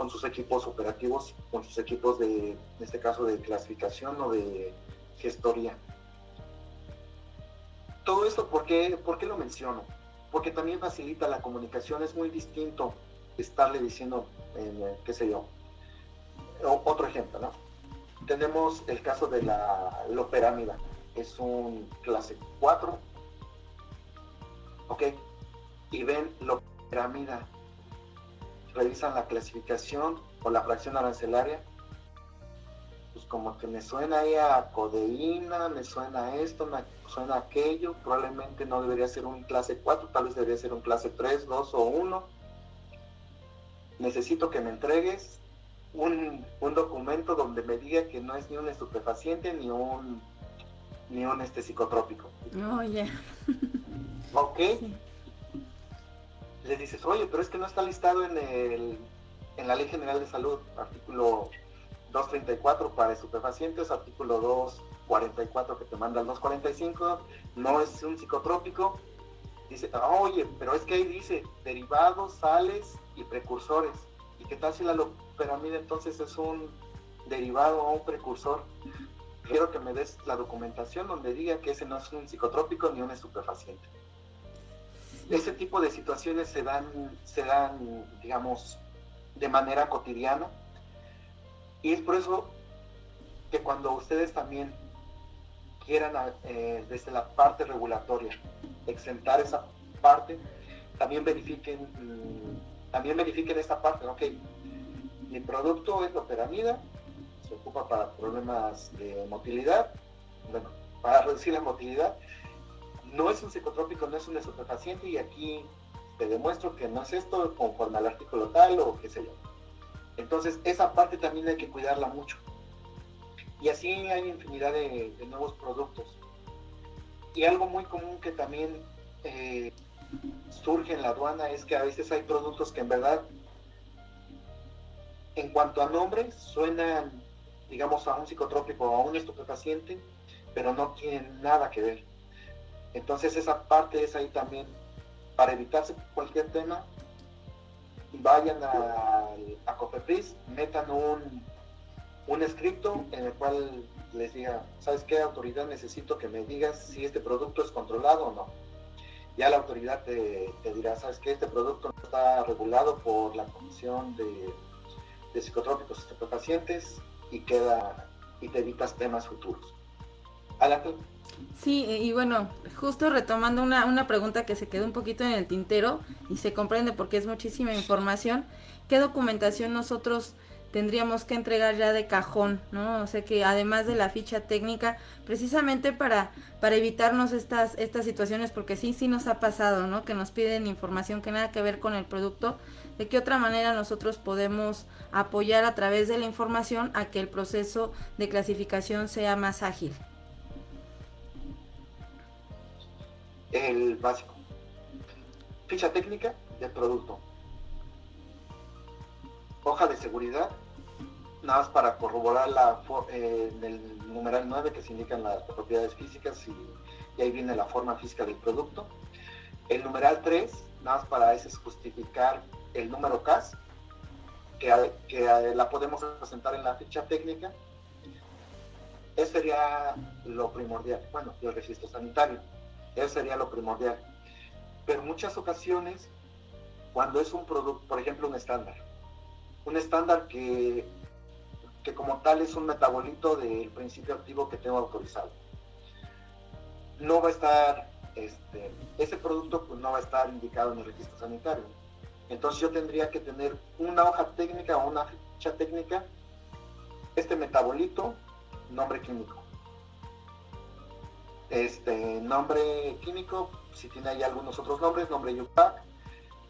sus equipos operativos, con sus equipos en este caso de clasificación o de gestoría. Todo esto, ¿por qué lo menciono? Porque también facilita la comunicación. Es muy distinto estarle diciendo, qué sé yo, otro ejemplo, ¿no? Tenemos el caso de la Loperamida, es un clase 4, ¿ok? Y ven Loperamida, revisan la clasificación o la fracción arancelaria, pues como que me suena ahí a codeína, me suena a esto, me suena a aquello, probablemente no debería ser un clase 4, tal vez debería ser un clase 3, 2 o 1. Necesito que me entregues un documento donde me diga que no es ni un estupefaciente ni un psicotrópico. Oh, ya. ¿Ok? Sí. Le dices, oye, pero es que no está listado en la Ley General de Salud, artículo 234 para estupefacientes, artículo 244 que te manda el 245, no es un psicotrópico. Dice, oye, pero es que ahí dice derivados, sales y precursores. ¿Y qué tal si la loperamida entonces es un derivado o un precursor? Quiero que me des la documentación donde diga que ese no es un psicotrópico ni un estupefaciente. Ese tipo de situaciones se dan, digamos, de manera cotidiana. Y es por eso que cuando ustedes también quieran, desde la parte regulatoria, exentar esa parte, también verifiquen esta parte, ¿no? Ok, mi producto es loperamida, se ocupa para problemas de motilidad, bueno, para reducir la motilidad, no es un psicotrópico, no es un estupefaciente, y aquí te demuestro que no es esto conforme al artículo tal o qué sé yo. Entonces esa parte también hay que cuidarla mucho. Y así hay infinidad de nuevos productos. Y algo muy común que también surge en la aduana es que a veces hay productos que en verdad, en cuanto a nombres, suenan, digamos, a un psicotrópico o a un estupefaciente, pero no tienen nada que ver. Entonces esa parte es ahí también, para evitarse cualquier tema, vayan a COFEPRIS, metan un escrito en el cual les diga, ¿sabes qué, autoridad? Necesito que me digas si este producto es controlado o no. Ya la autoridad te dirá, ¿sabes qué? Este producto no está regulado por la Comisión de Psicotrópicos y Estupefacientes y te evitas temas futuros. Adelante. Sí, y bueno, justo retomando una pregunta que se quedó un poquito en el tintero y se comprende porque es muchísima información, ¿qué documentación nosotros tendríamos que entregar ya de cajón, ¿no? O sea que además de la ficha técnica, precisamente para evitarnos estas situaciones, porque sí nos ha pasado, ¿no? Que nos piden información que nada que ver con el producto, ¿de qué otra manera nosotros podemos apoyar a través de la información a que el proceso de clasificación sea más ágil? El básico. Ficha técnica del producto. Hoja de seguridad, nada más para corroborar en el numeral 9 que se indican las propiedades físicas y ahí viene la forma física del producto. El numeral 3, nada más para ese es justificar el número CAS, que la podemos presentar en la ficha técnica. Eso sería lo primordial. Bueno, el registro sanitario. Eso sería lo primordial. Pero en muchas ocasiones, cuando es un producto, por ejemplo, un estándar que como tal es un metabolito del principio activo que tengo autorizado, no va a estar, ese producto pues no va a estar indicado en el registro sanitario. Entonces yo tendría que tener una hoja técnica o una ficha técnica, este metabolito, nombre químico. Nombre químico, si tiene ahí algunos otros nombres, nombre UPAC,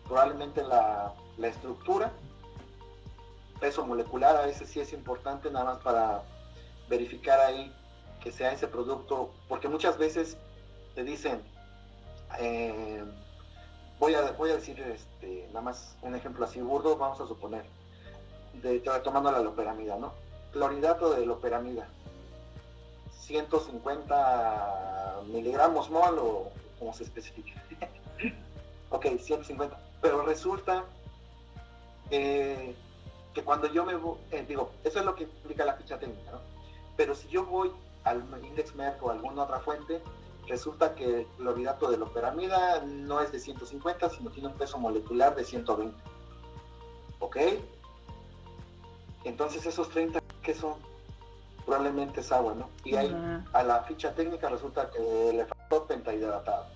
probablemente la estructura, peso molecular, a veces sí es importante nada más para verificar ahí que sea ese producto, porque muchas veces te dicen, voy a decir nada más un ejemplo así burdo, vamos a suponer, retomando la loperamida, ¿no? clorhidrato de loperamida, 150 miligramos mol o como se especifica. Ok, 150. Pero resulta que cuando yo me voy, eso es lo que implica la ficha técnica, ¿no? Pero si yo voy al Index Merck o alguna otra fuente, resulta que el clorhidrato de loperamida no es de 150, sino tiene un peso molecular de 120. ¿Ok? Entonces esos 30 que son, probablemente es agua, ¿no? Y ahí a la ficha técnica resulta que le faltó pentahidratado.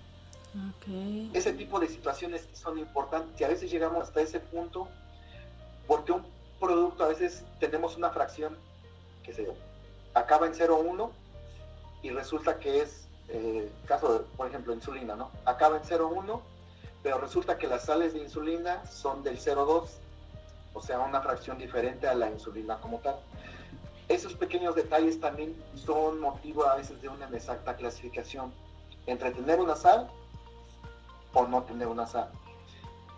Okay. Ese tipo de situaciones son importantes y a veces llegamos hasta ese punto porque un producto a veces tenemos una fracción que se acaba en 0,1 y resulta que es, caso de, por ejemplo, insulina, ¿no? Acaba en 0,1, pero resulta que las sales de insulina son del 0,2, o sea, una fracción diferente a la insulina como tal. Esos pequeños detalles también son motivo a veces de una inexacta clasificación entre tener una sal o no tener una sal.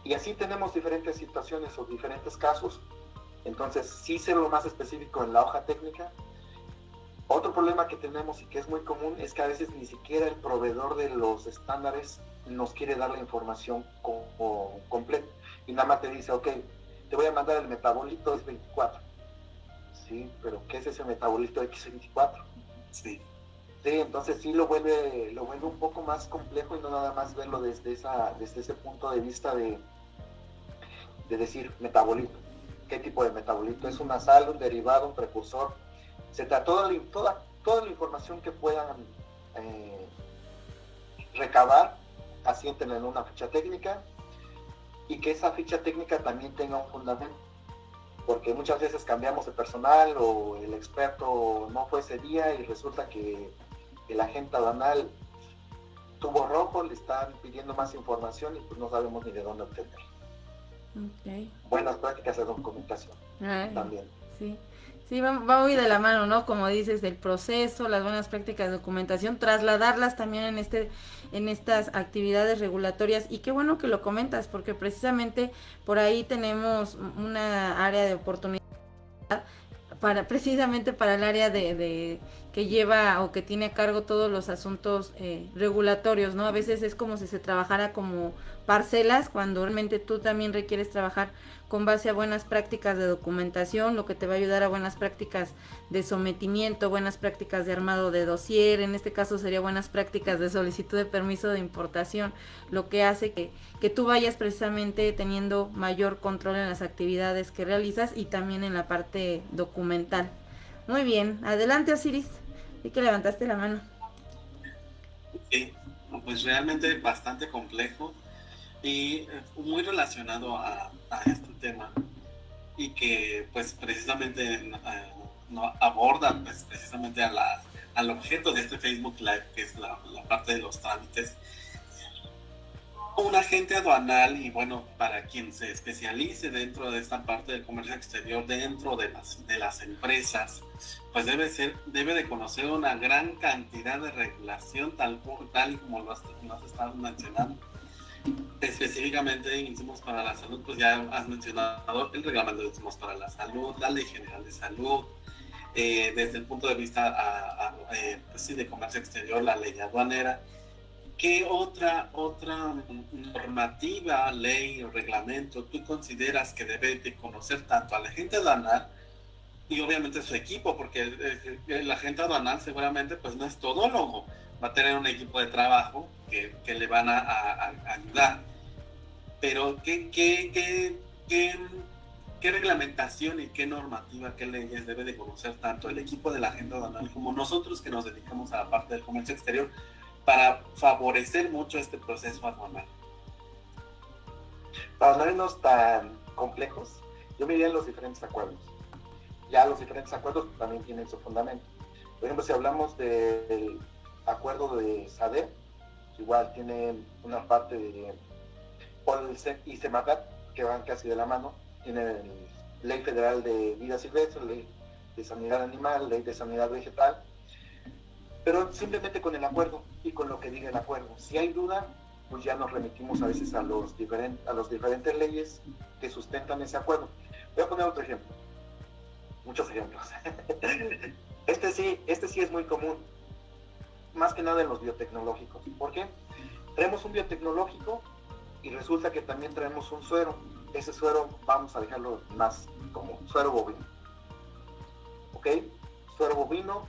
Y así tenemos diferentes situaciones o diferentes casos. Entonces, sí ser lo más específico en la hoja técnica. Otro problema que tenemos y que es muy común es que a veces ni siquiera el proveedor de los estándares nos quiere dar la información completa. Y nada más te dice, ok, te voy a mandar el metabolito X24. Sí, pero ¿qué es ese metabolito X24? Sí. Sí, entonces sí lo vuelve un poco más complejo y no nada más verlo desde ese punto de vista de decir metabolito. ¿Qué tipo de metabolito? ¿Es una sal, un derivado, un precursor? Etcétera. Toda la información que puedan recabar, asienten en una ficha técnica y que esa ficha técnica también tenga un fundamento. Porque muchas veces cambiamos de personal o el experto no fue ese día y resulta que el agente aduanal tuvo rojo, le están pidiendo más información y pues no sabemos ni de dónde obtenerla. Okay. Buenas prácticas de documentación también. Sí. Sí, va muy de la mano, ¿no? Como dices, del proceso, las buenas prácticas de documentación, trasladarlas también en estas actividades regulatorias. Y qué bueno que lo comentas, porque precisamente por ahí tenemos una área de oportunidad precisamente para el área de que lleva o que tiene a cargo todos los asuntos regulatorios, ¿no? A veces es como si se trabajara como parcelas, cuando realmente tú también requieres trabajar con base a buenas prácticas de documentación, lo que te va a ayudar a buenas prácticas de sometimiento, buenas prácticas de armado de dossier, en este caso sería buenas prácticas de solicitud de permiso de importación, lo que hace que tú vayas precisamente teniendo mayor control en las actividades que realizas y también en la parte documental. Muy bien, adelante Osiris, vi que levantaste la mano. Sí, pues realmente bastante complejo y muy relacionado a este tema y que pues precisamente no aborda pues precisamente al objeto de este Facebook Live, que es la parte de los trámites. Un agente aduanal, y bueno, para quien se especialice dentro de esta parte del comercio exterior, dentro de las empresas, pues debe de conocer una gran cantidad de regulación, tal como lo has estado mencionando. Específicamente insumos para la salud, pues ya has mencionado el reglamento de insumos para la salud, la ley general de salud, desde el punto de vista pues sí, de comercio exterior, la ley aduanera. ¿Qué otra normativa, ley o reglamento tú consideras que debe de conocer tanto al agente aduanal y obviamente su equipo? Porque el agente aduanal seguramente pues no es todólogo, va a tener un equipo de trabajo que le van a ayudar. Pero ¿qué reglamentación y qué normativa, qué leyes debe de conocer tanto el equipo del agente aduanal como nosotros que nos dedicamos a la parte del comercio exterior para favorecer mucho este proceso aduanal? Para no irnos tan complejos, yo me iría en los diferentes acuerdos. Ya los diferentes acuerdos también tienen su fundamento. Por ejemplo, si hablamos del acuerdo de SADER, igual tiene una parte de POLSEC y SEMARNAT que van casi de la mano. Tiene ley federal de vida silvestre, ley de sanidad animal, ley de sanidad vegetal, pero simplemente con el acuerdo y con lo que diga el acuerdo. Si hay duda, pues ya nos remitimos a veces a los diferentes leyes que sustentan ese acuerdo. Voy a poner otro ejemplo. muchos ejemplos. Este sí es muy común, más que nada en los biotecnológicos. ¿Por qué? Traemos un biotecnológico y resulta que también traemos un suero. Ese suero vamos a dejarlo más como suero bovino. ¿Ok? Suero bovino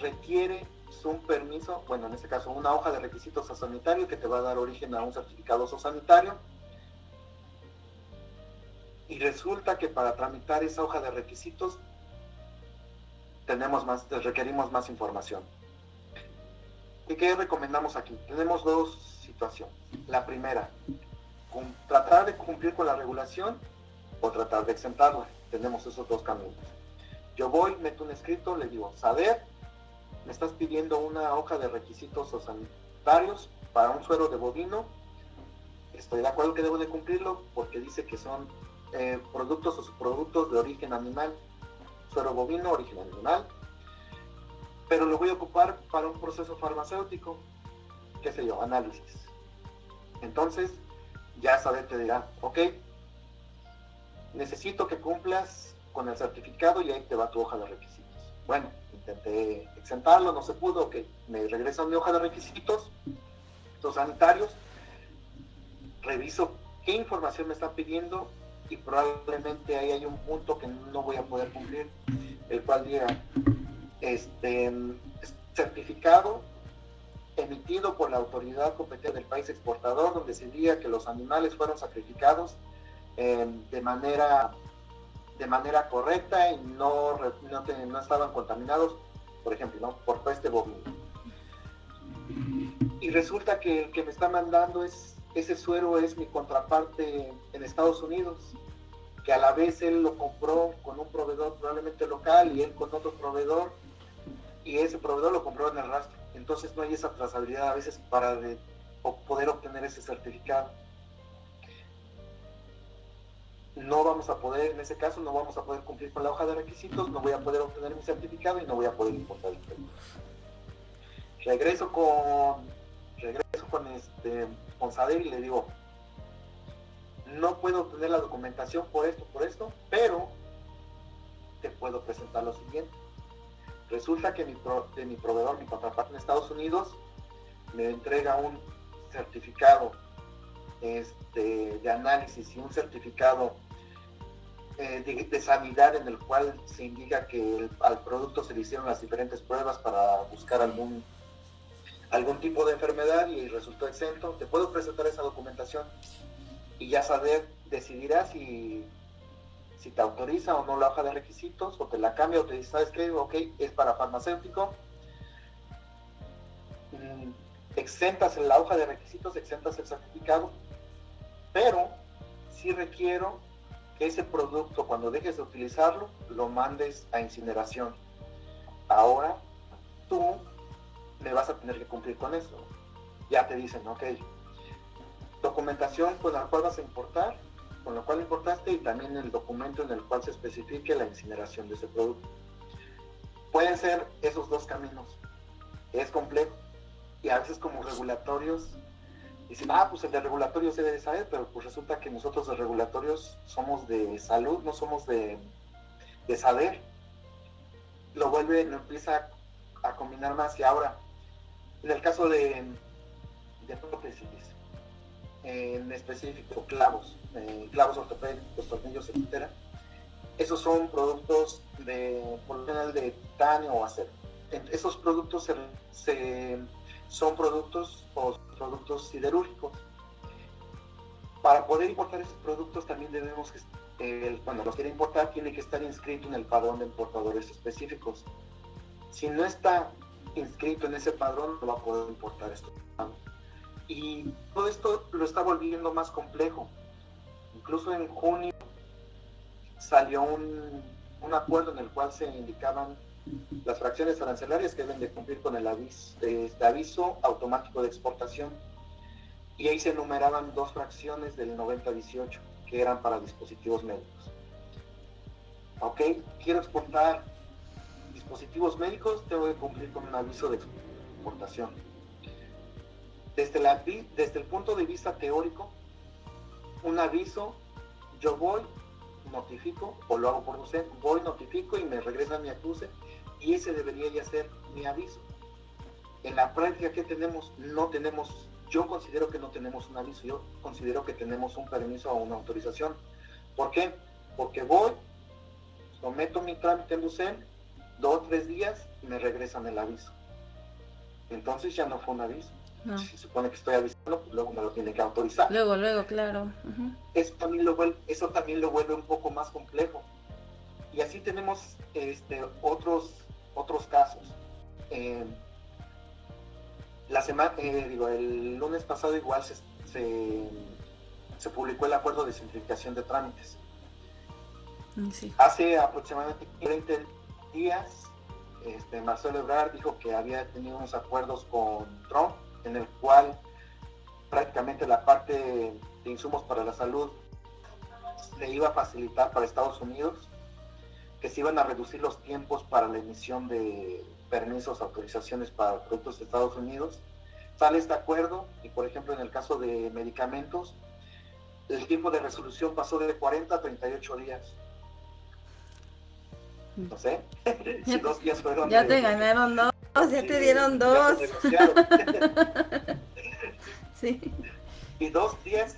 requiere un permiso, bueno, en este caso una hoja de requisitos zoosanitario que te va a dar origen a un certificado zoosanitario. Y resulta que para tramitar esa hoja de requisitos requerimos más información. ¿Y qué recomendamos aquí? Tenemos dos situaciones. La primera, tratar de cumplir con la regulación o tratar de exentarla. Tenemos esos dos caminos. Yo voy, meto un escrito, le digo, Sader, me estás pidiendo una hoja de requisitos sanitarios para un suero de bovino. Estoy de acuerdo que debo de cumplirlo porque dice que son productos o subproductos de origen animal. Suero bovino, origen animal. Pero lo voy a ocupar para un proceso farmacéutico, qué sé yo, análisis. Entonces, ya Sader te dirá, ok, necesito que cumplas con el certificado y ahí te va tu hoja de requisitos. Bueno, intenté exentarlo, no se pudo, ok, me regresan mi hoja de requisitos, los sanitarios, reviso qué información me está pidiendo y probablemente ahí hay un punto que no voy a poder cumplir, el cual diga, certificado emitido por la autoridad competente del país exportador, donde se diga que los animales fueron sacrificados de manera correcta y no estaban contaminados, por ejemplo, ¿no? Por peste bovina. Y resulta que el que me está mandando ese suero es mi contraparte en Estados Unidos, que a la vez él lo compró con un proveedor probablemente local y él con otro proveedor, y ese proveedor lo compró en el rastro. Entonces no hay esa trazabilidad a veces para poder obtener ese certificado. No vamos a poder, en ese caso, no vamos a poder cumplir con la hoja de requisitos, no voy a poder obtener mi certificado y no voy a poder importar el producto. Regreso con Sader y le digo, no puedo obtener la documentación por esto, pero te puedo presentar lo siguiente. Resulta que mi proveedor, mi contraparte en Estados Unidos, me entrega un certificado de análisis y un certificado de sanidad en el cual se indica que al producto se le hicieron las diferentes pruebas para buscar algún tipo de enfermedad y resultó exento. Te puedo presentar esa documentación y ya Sader decidirá si te autoriza o no la hoja de requisitos, o te la cambia o te dice, ¿sabes qué? Ok, es para farmacéutico. Exentas la hoja de requisitos, exentas el certificado, pero sí requiero que ese producto, cuando dejes de utilizarlo, lo mandes a incineración. Ahora tú me vas a tener que cumplir con eso. Ya te dicen, ok, documentación con la cual vas a importar, con lo cual importaste, y también el documento en el cual se especifique la incineración de ese producto. Pueden ser esos dos caminos. Es complejo. Y a veces como regulatorios dicen, pues el de regulatorios debe de saber, pero pues resulta que nosotros de regulatorios somos de salud, no somos de saber. Lo empieza a combinar más. Y ahora, en el caso de prótesis, en específico clavos ortopédicos, tornillos, etcétera, esos son productos por lo general de titanio o acero. Esos productos son productos siderúrgicos. Para poder importar esos productos también debemos cuando los quiere importar tiene que estar inscrito en el padrón de importadores específicos. Si no está inscrito en ese padrón, no va a poder importar esto. Y todo esto lo está volviendo más complejo. Incluso en junio salió un acuerdo en el cual se indicaban las fracciones arancelarias que deben de cumplir con el aviso automático de exportación, y ahí se enumeraban dos fracciones del 9018 que eran para dispositivos médicos. Ok, quiero exportar dispositivos médicos, tengo que cumplir con un aviso de exportación. Desde el punto de vista teórico, un aviso, yo voy, notifico, o lo hago por DUCEN, voy, notifico y me regresan mi acuse, y ese debería ya ser mi aviso. En la práctica, ¿qué tenemos? No tenemos, yo considero que no tenemos un aviso, yo considero que tenemos un permiso o una autorización. ¿Por qué? Porque voy, someto mi trámite en DUCEN, 2 o 3 días me regresan el aviso. Entonces ya no fue un aviso. No. Si se supone que estoy avisando, pues luego me lo tiene que autorizar. Luego, claro. Uh-huh. Eso también lo vuelve un poco más complejo. Y así tenemos otros casos. El lunes pasado igual se publicó el acuerdo de simplificación de trámites. Sí. Hace aproximadamente 20 días, Marcelo Ebrard dijo que había tenido unos acuerdos con Trump, en el cual prácticamente la parte de insumos para la salud le iba a facilitar para Estados Unidos, que se iban a reducir los tiempos para la emisión de permisos, autorizaciones para productos de Estados Unidos. Sale este acuerdo y, por ejemplo, en el caso de medicamentos, el tiempo de resolución pasó de 40 a 38 días. No sé, si 2 días fueron... Ya te ganaron 2, ya te dieron 2. Sí. Y 2 días,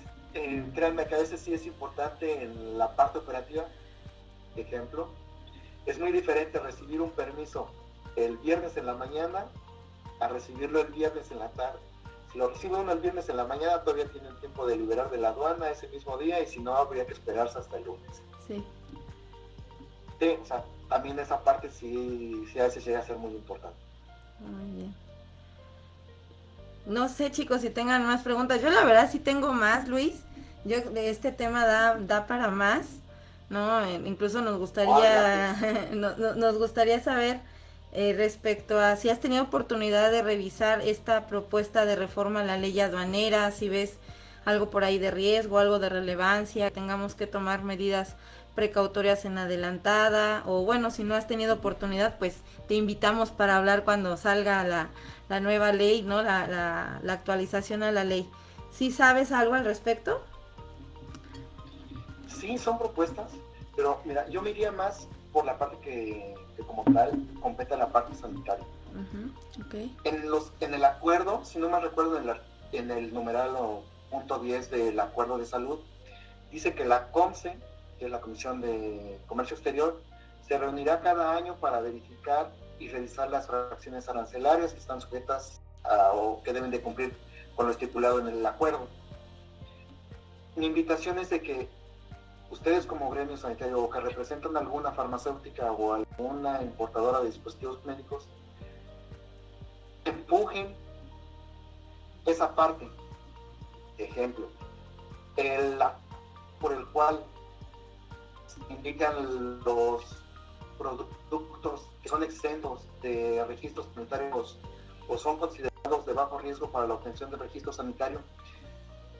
créanme que a veces sí es importante en la parte operativa. Ejemplo, es muy diferente recibir un permiso el viernes en la mañana a recibirlo el viernes en la tarde. Si lo recibe uno el viernes en la mañana, todavía tiene el tiempo de liberar de la aduana ese mismo día, y si no, habría que esperarse hasta el lunes. Sí. Sí, o sea, también esa parte sí a veces llega a ser muy importante. Muy bien. No sé, chicos, si tengan más preguntas. Yo la verdad sí tengo más, Luis. Yo de este tema da para más, ¿no? Incluso nos gustaría nos gustaría saber respecto a si has tenido oportunidad de revisar esta propuesta de reforma a la ley aduanera, si ves algo por ahí de riesgo, algo de relevancia, tengamos que tomar medidas precautorias en adelantada, o bueno, si no has tenido oportunidad, pues te invitamos para hablar cuando salga la nueva ley, ¿no? La actualización a la ley. ¿Sí sabes algo al respecto? Sí, son propuestas, pero mira, yo me iría más por la parte que como tal compete a la parte sanitaria. Uh-huh. Okay. En el acuerdo, si no me recuerdo, en el numeral o punto 10 del acuerdo de salud, dice que la COMCE, que es la Comisión de Comercio Exterior, se reunirá cada año para verificar y revisar las fracciones arancelarias que están sujetas o que deben de cumplir con lo estipulado en el acuerdo. Mi invitación es de que ustedes como gremio sanitario o que representan alguna farmacéutica o alguna importadora de dispositivos médicos, empujen esa parte. Ejemplo, por el cual indican los productos que son exentos de registros sanitarios o son considerados de bajo riesgo para la obtención del registro sanitario,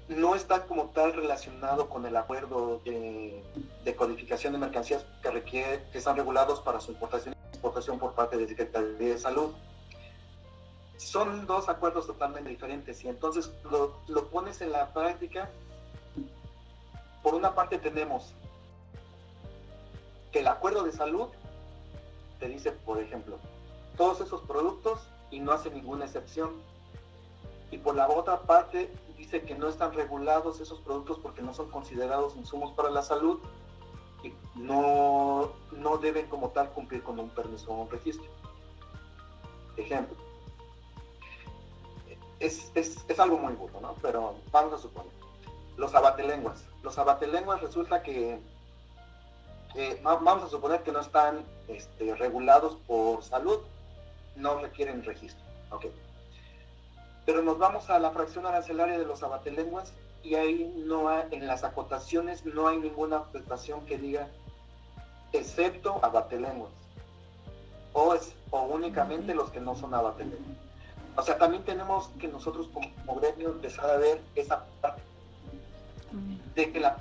no está como tal relacionado con el acuerdo de codificación de mercancías que están regulados para su importación y exportación por parte de Secretaría de Salud. Son 2 acuerdos totalmente diferentes, y entonces lo pones en la práctica. Por una parte tenemos que el acuerdo de salud te dice, por ejemplo, todos esos productos y no hace ninguna excepción. Y por la otra parte dice que no están regulados esos productos porque no son considerados insumos para la salud y no deben como tal cumplir con un permiso o un registro. Ejemplo. Es algo muy burdo, ¿no? Pero vamos a suponer. Los abatelenguas. Los abatelenguas resulta que vamos a suponer que no están regulados por salud, no requieren registro. Okay. Pero nos vamos a la fracción arancelaria de los abatelenguas y ahí en las acotaciones no hay ninguna afectación que diga excepto abatelenguas o únicamente los que no son abatelenguas. O sea, también tenemos que nosotros como gremio empezar a ver esa parte de que la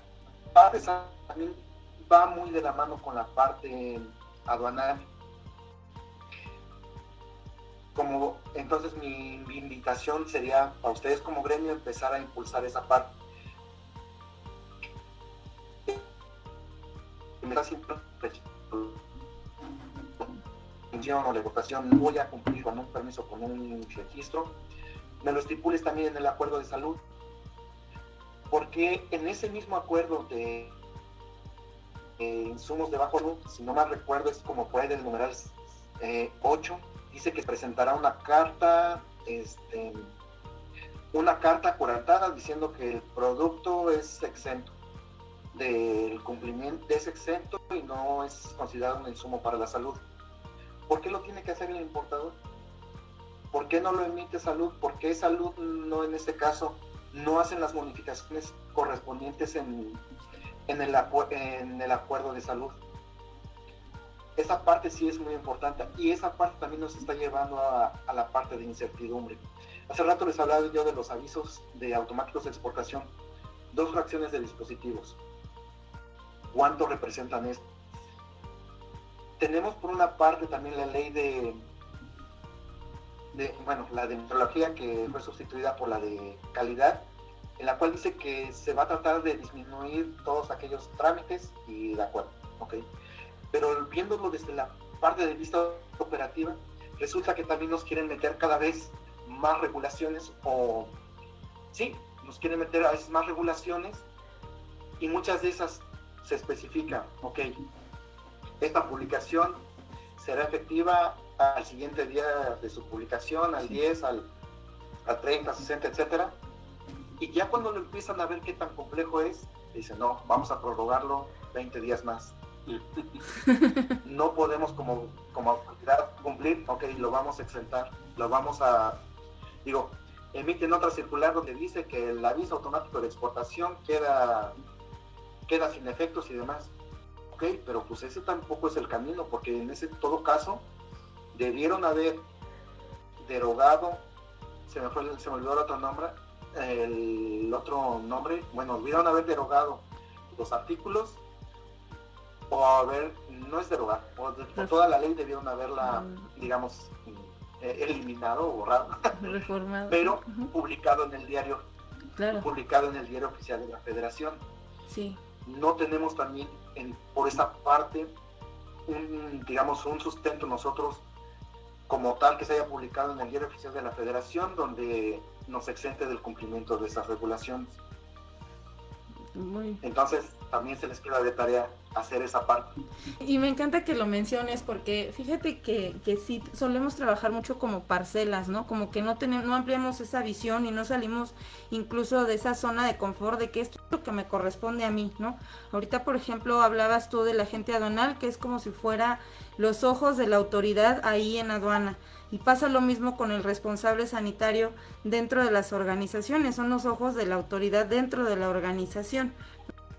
parte también va muy de la mano con la parte aduanal. Entonces mi invitación sería a ustedes como gremio empezar a impulsar esa parte. me está haciendo o la votación, no voy a cumplir con un permiso, con un registro, me lo estipules también en el acuerdo de salud, porque en ese mismo acuerdo de insumos de bajo salud, si no mal recuerdo, es como puede el numeral 8, dice que presentará una carta coartada diciendo que el producto es exento del cumplimiento, es exento y no es considerado un insumo para la salud. ¿Por qué lo tiene que hacer el importador? ¿Por qué no lo emite salud? ¿Por qué salud no, en este caso, no hacen las modificaciones correspondientes en el acuerdo de salud? Esa parte sí es muy importante y esa parte también nos está llevando a la parte de incertidumbre. Hace rato les hablaba yo de los avisos de automáticos de exportación, 2 fracciones de dispositivos. ¿Cuánto representan esto? Tenemos por una parte también la ley la de metrología, que fue sustituida por la de calidad, en la cual dice que se va a tratar de disminuir todos aquellos trámites y de acuerdo, ¿ok? Pero viéndolo desde la parte de vista operativa, resulta que también nos quieren meter cada vez más regulaciones, nos quieren meter a veces más regulaciones, y muchas de esas se especifica, ok, esta publicación será efectiva al siguiente día de su publicación, al 10, al 30, 60, etcétera. Y ya cuando lo empiezan a ver qué tan complejo es, dicen, no, vamos a prorrogarlo 20 días más. No podemos como autoridad cumplir, ok, lo vamos a exentar, emiten otra circular donde dice que el aviso automático de exportación queda sin efectos y demás. Ok, pero pues ese tampoco es el camino, porque en todo caso debieron haber derogado, se me olvidó el otro nombre, debieron haber derogado los artículos, no es derogar, por toda la ley debieron haberla, digamos, eliminado o borrado, reformado, pero publicado en el diario, claro, publicado en el diario oficial de la Federación. Sí. No tenemos también por esa parte un sustento nosotros como tal que se haya publicado en el diario oficial de la Federación donde nos exente del cumplimiento de esas regulaciones. Entonces también se les queda de tarea hacer esa parte. Y me encanta que lo menciones porque fíjate que sí solemos trabajar mucho como parcelas, ¿no? Como que no ampliamos esa visión y no salimos incluso de esa zona de confort de que esto es lo que me corresponde a mí, ¿no? Ahorita, por ejemplo, hablabas tú del agente aduanal, que es como si fuera los ojos de la autoridad ahí en aduana. Y pasa lo mismo con el responsable sanitario dentro de las organizaciones, son los ojos de la autoridad dentro de la organización.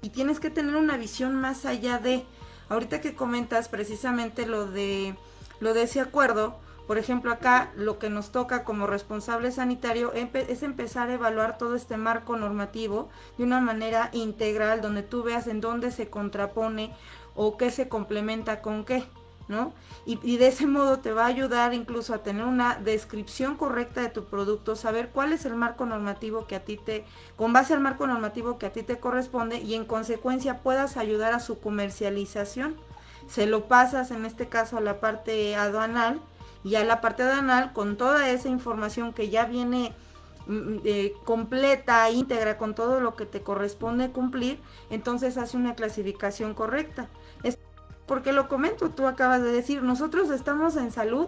Y tienes que tener una visión más allá de, ahorita que comentas precisamente lo de ese acuerdo, por ejemplo acá lo que nos toca como responsable sanitario es empezar a evaluar todo este marco normativo de una manera integral, donde tú veas en dónde se contrapone o qué se complementa con qué, ¿no? Y de ese modo te va a ayudar incluso a tener una descripción correcta de tu producto, saber cuál es el marco normativo con base al marco normativo que a ti te corresponde y en consecuencia puedas ayudar a su comercialización. Se lo pasas en este caso a la parte aduanal y a la parte aduanal con toda esa información que ya viene completa, íntegra, con todo lo que te corresponde cumplir, entonces hace una clasificación correcta. Porque lo comento, tú acabas de decir, nosotros estamos en salud,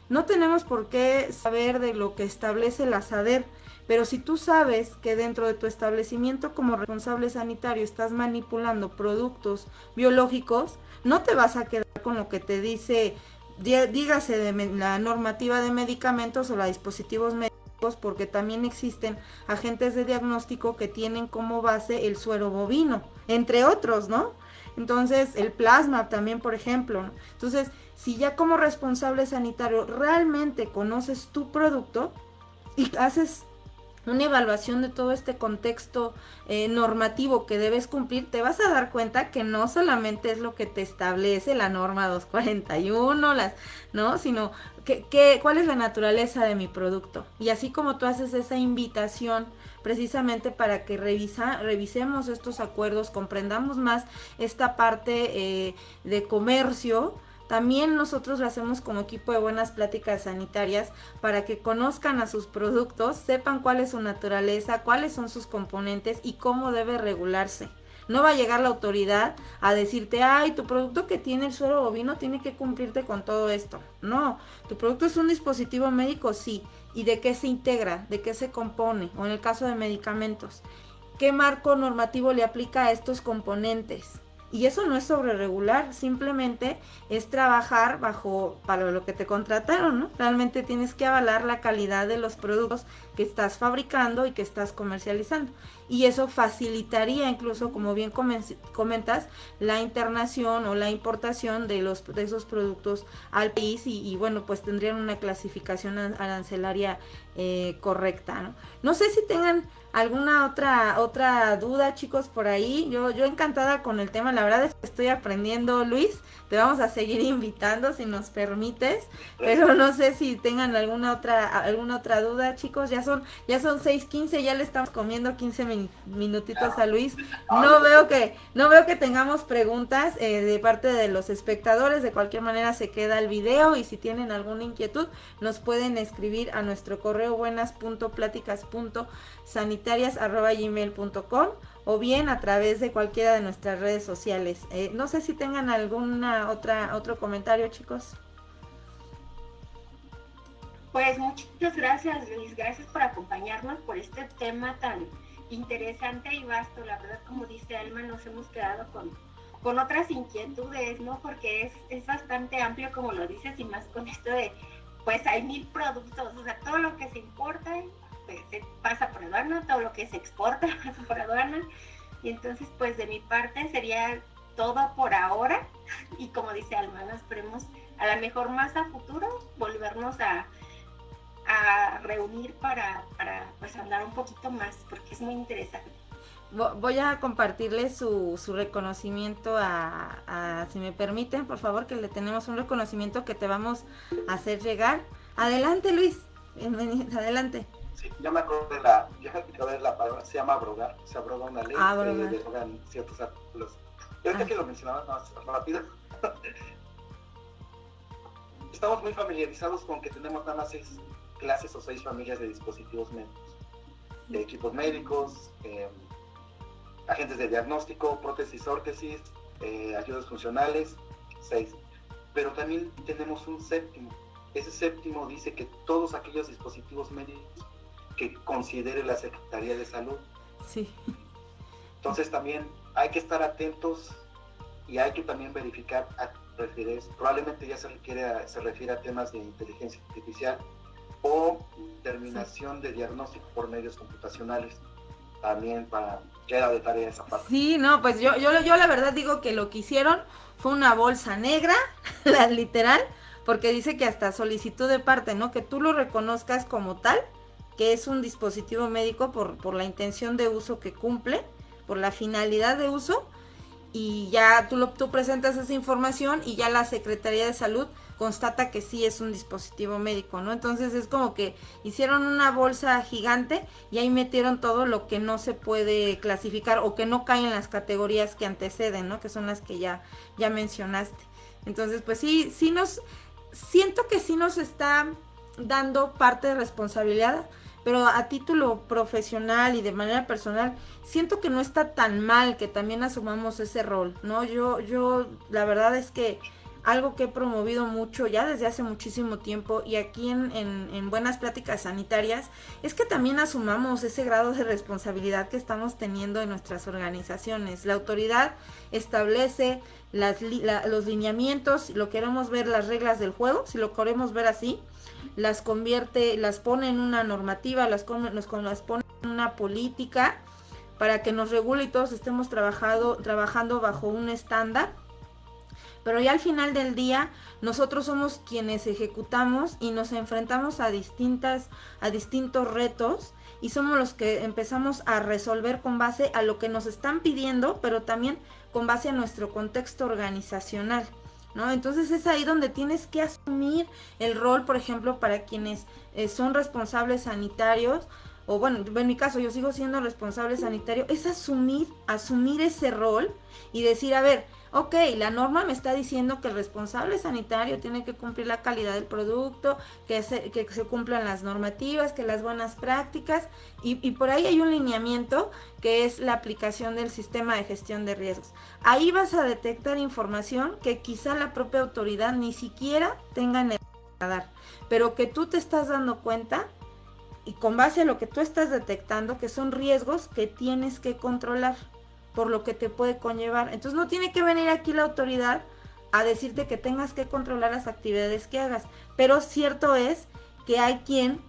no tenemos por qué saber de lo que establece la SADER, pero si tú sabes que dentro de tu establecimiento como responsable sanitario estás manipulando productos biológicos, no te vas a quedar con lo que te dice, dígase de la normativa de medicamentos o los dispositivos médicos, porque también existen agentes de diagnóstico que tienen como base el suero bovino, entre otros, ¿no? Entonces, el plasma también, por ejemplo, ¿no? Entonces, si ya como responsable sanitario realmente conoces tu producto y haces una evaluación de todo este contexto normativo que debes cumplir, te vas a dar cuenta que no solamente es lo que te establece la norma 241, ¿no? Sino cuál es la naturaleza de mi producto. Y así como tú haces esa invitación precisamente para que revisemos estos acuerdos, comprendamos más esta parte de comercio. También nosotros lo hacemos como equipo de Buenas Pláticas Sanitarias para que conozcan a sus productos, sepan cuál es su naturaleza, cuáles son sus componentes y cómo debe regularse. No va a llegar la autoridad a decirte, ay, tu producto que tiene el suero bovino tiene que cumplirte con todo esto. No, tu producto es un dispositivo médico, sí. ¿Y de qué se integra? ¿De qué se compone? O en el caso de medicamentos, ¿qué marco normativo le aplica a estos componentes? Y eso no es sobre regular, simplemente es trabajar para lo que te contrataron, ¿no? Realmente tienes que avalar la calidad de los productos que estás fabricando y que estás comercializando. Y eso facilitaría incluso, como bien comentas, la internación o la importación de esos productos al país y bueno, pues tendrían una clasificación arancelaria correcta, ¿no? No sé si tengan alguna otra duda, chicos, por ahí. Yo encantada con el tema, la verdad es que estoy aprendiendo, Luis. Te vamos a seguir invitando si nos permites, pero no sé si tengan alguna otra duda, chicos. Ya son 6:15, ya le estamos comiendo 15 minutitos a Luis. No veo que tengamos preguntas de parte de los espectadores. De cualquier manera se queda el video y si tienen alguna inquietud nos pueden escribir a nuestro correo buenas.platicas.sanitarias@gmail.com o bien a través de cualquiera de nuestras redes sociales. No sé si tengan alguna otro comentario, chicos. Pues muchas gracias, Luis. Gracias por acompañarnos por este tema tan interesante y vasto. La verdad, como dice Alma, nos hemos quedado con otras inquietudes, ¿no? Porque es bastante amplio, como lo dices, y más con esto de, pues hay 1000 productos, o sea, todo lo que se importa pues se pasa por aduana, todo lo que se exporta pasa por aduana, y entonces pues de mi parte sería todo por ahora, y como dice Alma, ¿no? Esperemos a lo mejor más a futuro volvernos a reunir para pues hablar un poquito más, porque es muy interesante. Voy a compartirle su reconocimiento si me permiten, por favor, que le tenemos un reconocimiento que te vamos a hacer llegar. Adelante, Luis, bienvenido, adelante. Sí, ya me acuerdo de la palabra, se llama abrogar, se abroga una ley, derogan ciertos artículos. Y ahorita que lo mencionabas más rápido, estamos muy familiarizados con que tenemos nada más 6 clases o 6 familias de dispositivos médicos, de equipos médicos, agentes de diagnóstico, prótesis, órtesis, ayudas funcionales, 6. Pero también tenemos un séptimo. Ese séptimo dice que todos aquellos dispositivos médicos que considere la Secretaría de Salud. Sí. Entonces también hay que estar atentos y hay que también verificar a qué refieres. Probablemente ya se refiere a temas de inteligencia artificial o terminación de diagnóstico por medios computacionales. También queda de tarea esa parte. Sí, no, pues yo la verdad digo que lo que hicieron fue una bolsa negra, literal, porque dice que hasta solicitud de parte, ¿no? Que tú lo reconozcas como tal, que es un dispositivo médico por la intención de uso que cumple, por la finalidad de uso, y ya tú presentas esa información y ya la Secretaría de Salud constata que sí es un dispositivo médico, ¿no? Entonces es como que hicieron una bolsa gigante y ahí metieron todo lo que no se puede clasificar o que no cae en las categorías que anteceden, ¿no? Que son las que ya mencionaste. Entonces, pues sí siento que sí nos está dando parte de responsabilidad, pero a título profesional y de manera personal, siento que no está tan mal que también asumamos ese rol, ¿no? Yo la verdad es que algo que he promovido mucho ya desde hace muchísimo tiempo y aquí en Buenas Pláticas Sanitarias es que también asumamos ese grado de responsabilidad que estamos teniendo en nuestras organizaciones. La autoridad establece los lineamientos, lo queremos ver las reglas del juego, si lo queremos ver así, las pone en una normativa, las pone en una política para que nos regule y todos estemos trabajando bajo un estándar. Pero ya al final del día, nosotros somos quienes ejecutamos y nos enfrentamos a distintos retos, y somos los que empezamos a resolver con base a lo que nos están pidiendo, pero también con base a nuestro contexto organizacional, ¿no? Entonces es ahí donde tienes que asumir el rol, por ejemplo, para quienes son responsables sanitarios, o bueno, en mi caso yo sigo siendo responsable sanitario, es asumir ese rol y decir, a ver, ok, la norma me está diciendo que el responsable sanitario tiene que cumplir la calidad del producto, que se cumplan las normativas, que las buenas prácticas, y por ahí hay un lineamiento que es la aplicación del sistema de gestión de riesgos. Ahí vas a detectar información que quizá la propia autoridad ni siquiera tenga en el radar, pero que tú te estás dando cuenta, y con base a lo que tú estás detectando, que son riesgos que tienes que controlar por lo que te puede conllevar. Entonces no tiene que venir aquí la autoridad a decirte que tengas que controlar las actividades que hagas, pero cierto es que hay quien,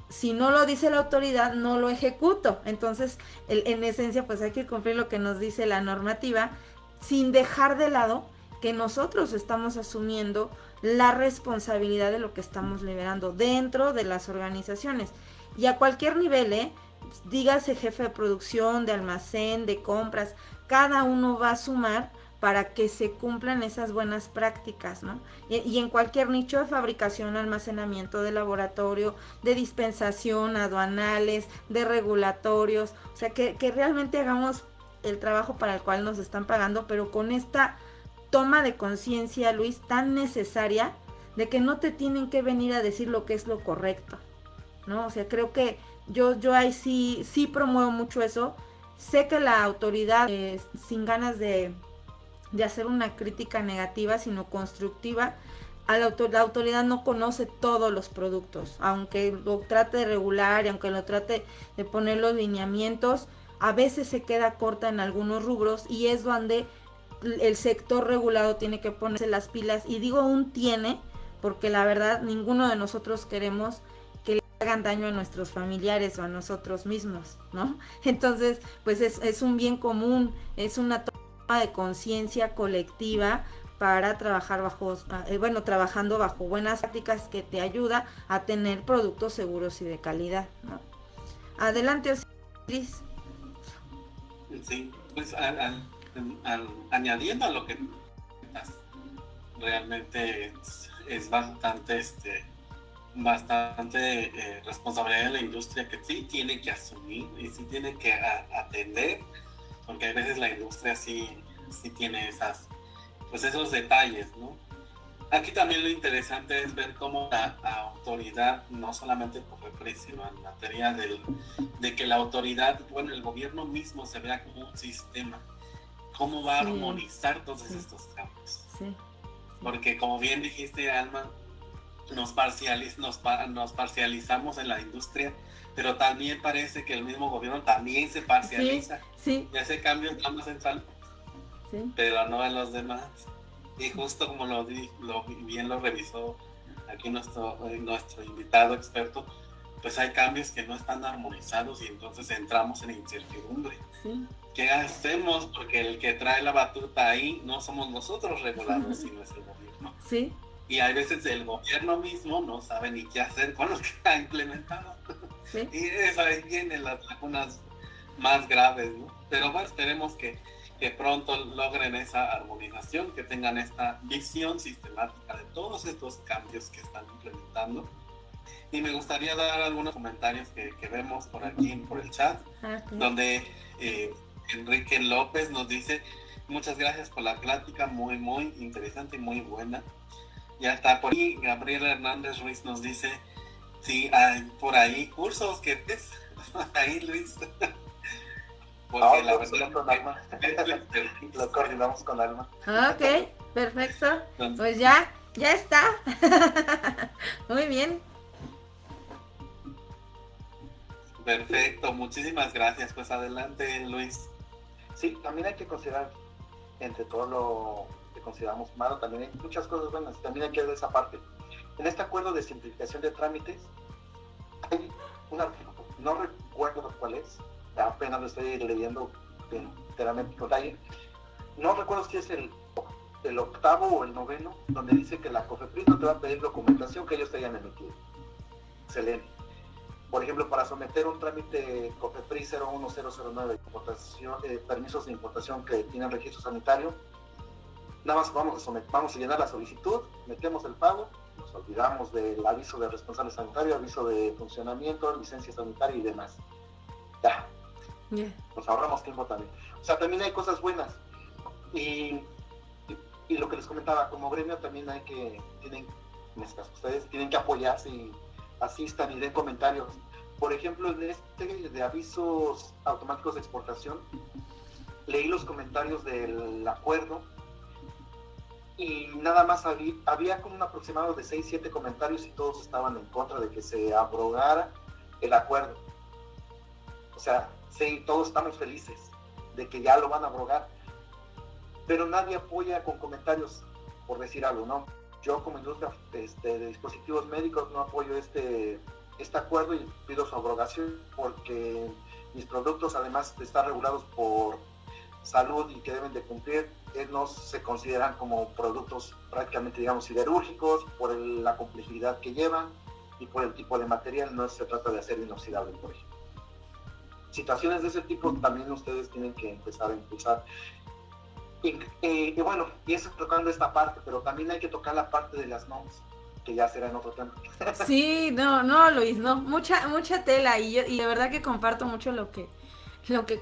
si no lo dice la autoridad, no lo ejecuto. Entonces, en esencia, pues hay que cumplir lo que nos dice la normativa, sin dejar de lado que nosotros estamos asumiendo la responsabilidad de lo que estamos liberando dentro de las organizaciones. Y a cualquier nivel, dígase jefe de producción, de almacén, de compras, cada uno va a sumar para que se cumplan esas buenas prácticas, ¿no? Y en cualquier nicho de fabricación, almacenamiento, de laboratorio, de dispensación, aduanales, de regulatorios, o sea, que realmente hagamos el trabajo para el cual nos están pagando, pero con esta toma de conciencia, Luis, tan necesaria, de que no te tienen que venir a decir lo que es lo correcto, ¿no? O sea, creo que yo ahí sí promuevo mucho eso. Sé que la autoridad, sin ganas de hacer una crítica negativa, sino constructiva, la autoridad no conoce todos los productos, aunque lo trate de regular y aunque lo trate de poner los lineamientos, a veces se queda corta en algunos rubros, y es donde el sector regulado tiene que ponerse las pilas. Y digo tiene, porque la verdad ninguno de nosotros queremos que le hagan daño a nuestros familiares o a nosotros mismos, ¿no? Entonces, pues es un bien común, es una toma de conciencia colectiva para trabajar trabajando bajo buenas prácticas, que te ayuda a tener productos seguros y de calidad, ¿no? Adelante, Osiris. Sí, pues añadiendo a lo que realmente es bastante responsabilidad de la industria, que sí tiene que asumir y sí tiene que atender, porque a veces la industria sí tiene esos detalles, ¿no? Aquí también lo interesante es ver cómo la autoridad, no solamente por COFEPRIS, sino en materia de que la autoridad, el gobierno mismo se vea como un sistema, cómo va a armonizar todos estos cambios. Sí. Porque como bien dijiste, Alma, nos parcializamos en la industria, pero también parece que el mismo gobierno también se parcializa y hace cambios nada más central, pero no en los demás. Y justo como bien lo revisó aquí nuestro invitado experto, pues hay cambios que no están armonizados y entonces entramos en incertidumbre. Sí. ¿Qué hacemos? Porque el que trae la batuta ahí no somos nosotros regulados, sino es el gobierno. Sí. Y hay veces el gobierno mismo no sabe ni qué hacer con lo que ha implementado. Sí. Y eso ahí vienen las lagunas más graves, ¿no? Pero bueno, esperemos que pronto logren esa armonización, que tengan esta visión sistemática de todos estos cambios que están implementando. Y me gustaría dar algunos comentarios que vemos por aquí, por el chat, donde Enrique López nos dice: muchas gracias por la plática, muy, muy interesante y muy buena. Ya está por ahí. Gabriel Hernández Ruiz nos dice: sí, hay por ahí cursos que ves ahí, Luis. Porque la verdad con Alma. Lo coordinamos con Alma. Ok, perfecto. Pues ya está. Muy bien. Perfecto, muchísimas gracias. Pues adelante, Luis. Sí, también hay que considerar, entre todo lo que consideramos malo, también hay muchas cosas buenas. También hay que ver esa parte. En este acuerdo de simplificación de trámites hay un artículo, no recuerdo cuál es, apenas lo estoy leyendo enteramente con detalle. No recuerdo si es el el octavo o el noveno, donde dice que la COFEPRIS no te va a pedir documentación que ellos te hayan emitido. Excelente. Por ejemplo, para someter un trámite COFEPRIS 01009 de permisos de importación que tienen registro sanitario, nada más vamos a llenar la solicitud, metemos el pago, nos olvidamos del aviso de responsable sanitario, aviso de funcionamiento, licencia sanitaria y demás. Ya. Yeah. Nos ahorramos tiempo también. O sea, también hay cosas buenas. Y lo que les comentaba, como gremio también ustedes tienen que apoyarse y asistan y den comentarios. Por ejemplo, en este de avisos automáticos de exportación, leí los comentarios del acuerdo y nada más había como un aproximado de 6-7 comentarios y todos estaban en contra de que se abrogara el acuerdo. O sea, sí, todos estamos felices de que ya lo van a abrogar, pero nadie apoya con comentarios, por decir algo, ¿no? Yo como industria de dispositivos médicos no apoyo este acuerdo y pido su abrogación porque mis productos, además de estar regulados por salud y que deben de cumplir, no se consideran como productos prácticamente, digamos, siderúrgicos por la complejidad que llevan y por el tipo de material. No se trata de acero inoxidable, por ejemplo. Situaciones de ese tipo también ustedes tienen que empezar a impulsar. Y bueno, y eso tocando esta parte, pero también hay que tocar la parte de las normas, que ya será en otro tema. Sí, no, Luis, no, mucha tela, y de verdad que comparto mucho lo que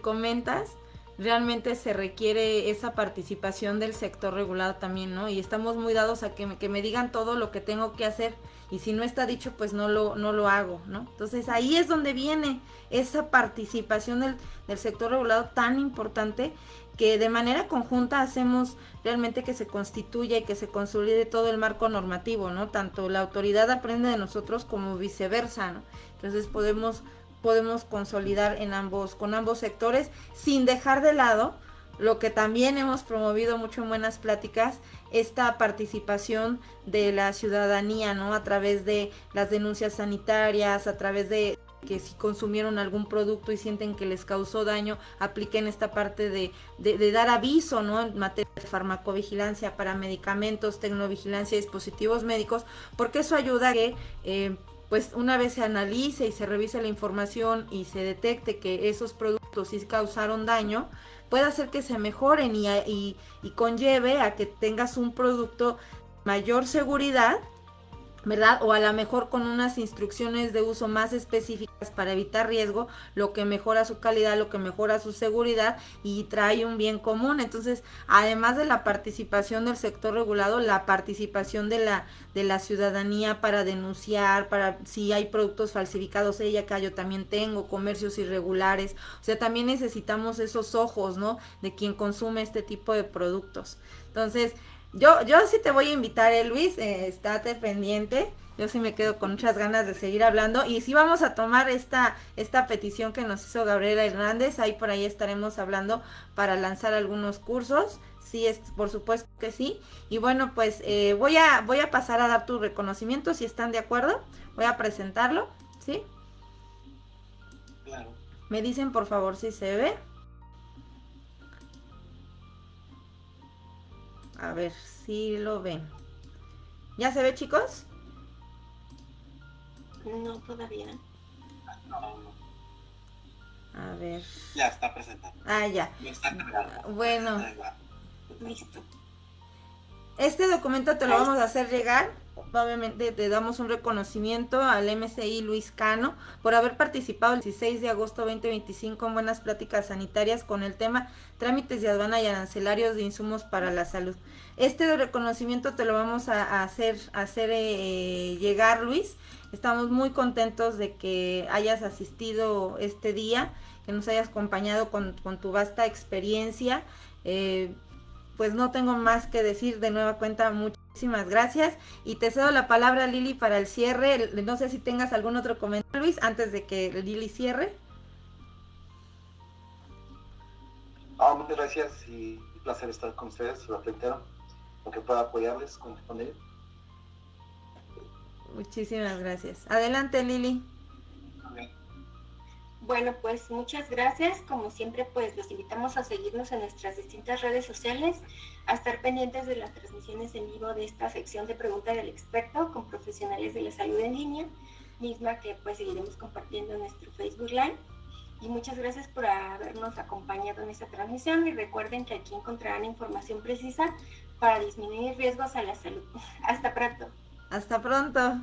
comentas. Realmente se requiere esa participación del sector regulado también, ¿no? Y estamos muy dados a que me digan todo lo que tengo que hacer, y si no está dicho, pues no lo hago, ¿no? Entonces ahí es donde viene esa participación del sector regulado tan importante, que de manera conjunta hacemos realmente que se constituya y que se consolide todo el marco normativo, ¿no? Tanto la autoridad aprende de nosotros como viceversa, ¿no? Entonces podemos consolidar con ambos sectores, sin dejar de lado lo que también hemos promovido mucho en buenas pláticas, esta participación de la ciudadanía, ¿no? A través de las denuncias sanitarias, a través de que si consumieron algún producto y sienten que les causó daño, apliquen esta parte de dar aviso, ¿no? En materia de farmacovigilancia para medicamentos, tecnovigilancia y dispositivos médicos, porque eso ayuda a que pues una vez se analice y se revise la información y se detecte que esos productos sí causaron daño, puede hacer que se mejoren y conlleve a que tengas un producto mayor seguridad, ¿verdad? O a lo mejor con unas instrucciones de uso más específicas para evitar riesgo, lo que mejora su calidad, lo que mejora su seguridad y trae un bien común. Entonces, además de la participación del sector regulado, la participación de la ciudadanía para denunciar, para si hay productos falsificados, acá yo también tengo comercios irregulares. O sea, también necesitamos esos ojos, ¿no? De quien consume este tipo de productos. Entonces, yo sí te voy a invitar, Luis, estate pendiente. Yo sí me quedo con muchas ganas de seguir hablando. Y sí vamos a tomar esta petición que nos hizo Gabriela Hernández. Ahí por ahí estaremos hablando para lanzar algunos cursos. Sí, por supuesto que sí. Y bueno, pues voy a pasar a dar tu reconocimiento, si están de acuerdo. Voy a presentarlo, ¿sí? Claro. Me dicen por favor si se ve. A ver si lo ven. ¿Ya se ve, chicos? No, todavía. No. A ver. Ya está presentado. Ya. Ya está cargado. Bueno. Listo. Este documento te lo vamos a hacer llegar. Obviamente te damos un reconocimiento al MCI Luis Cano por haber participado el 16 de agosto 2025 en buenas pláticas sanitarias con el tema trámites de aduana y arancelarios de insumos para la salud. Este reconocimiento te lo vamos a hacer llegar, Luis. Estamos muy contentos de que hayas asistido este día, que nos hayas acompañado con tu vasta experiencia. Pues no tengo más que decir. De nueva cuenta, muchísimas gracias. Y te cedo la palabra, Lili, para el cierre. No sé si tengas algún otro comentario, Luis, antes de que Lili cierre. Muchas gracias y un placer estar con ustedes, lo reitero, lo que pueda apoyarles con ello. Muchísimas gracias. Adelante, Lili. Bueno, pues muchas gracias. Como siempre, pues los invitamos a seguirnos en nuestras distintas redes sociales, a estar pendientes de las transmisiones en vivo de esta sección de Pregunta del Experto con profesionales de la salud en línea, misma que pues seguiremos compartiendo en nuestro Facebook Live. Y muchas gracias por habernos acompañado en esta transmisión y recuerden que aquí encontrarán información precisa para disminuir riesgos a la salud. Hasta pronto. Hasta pronto.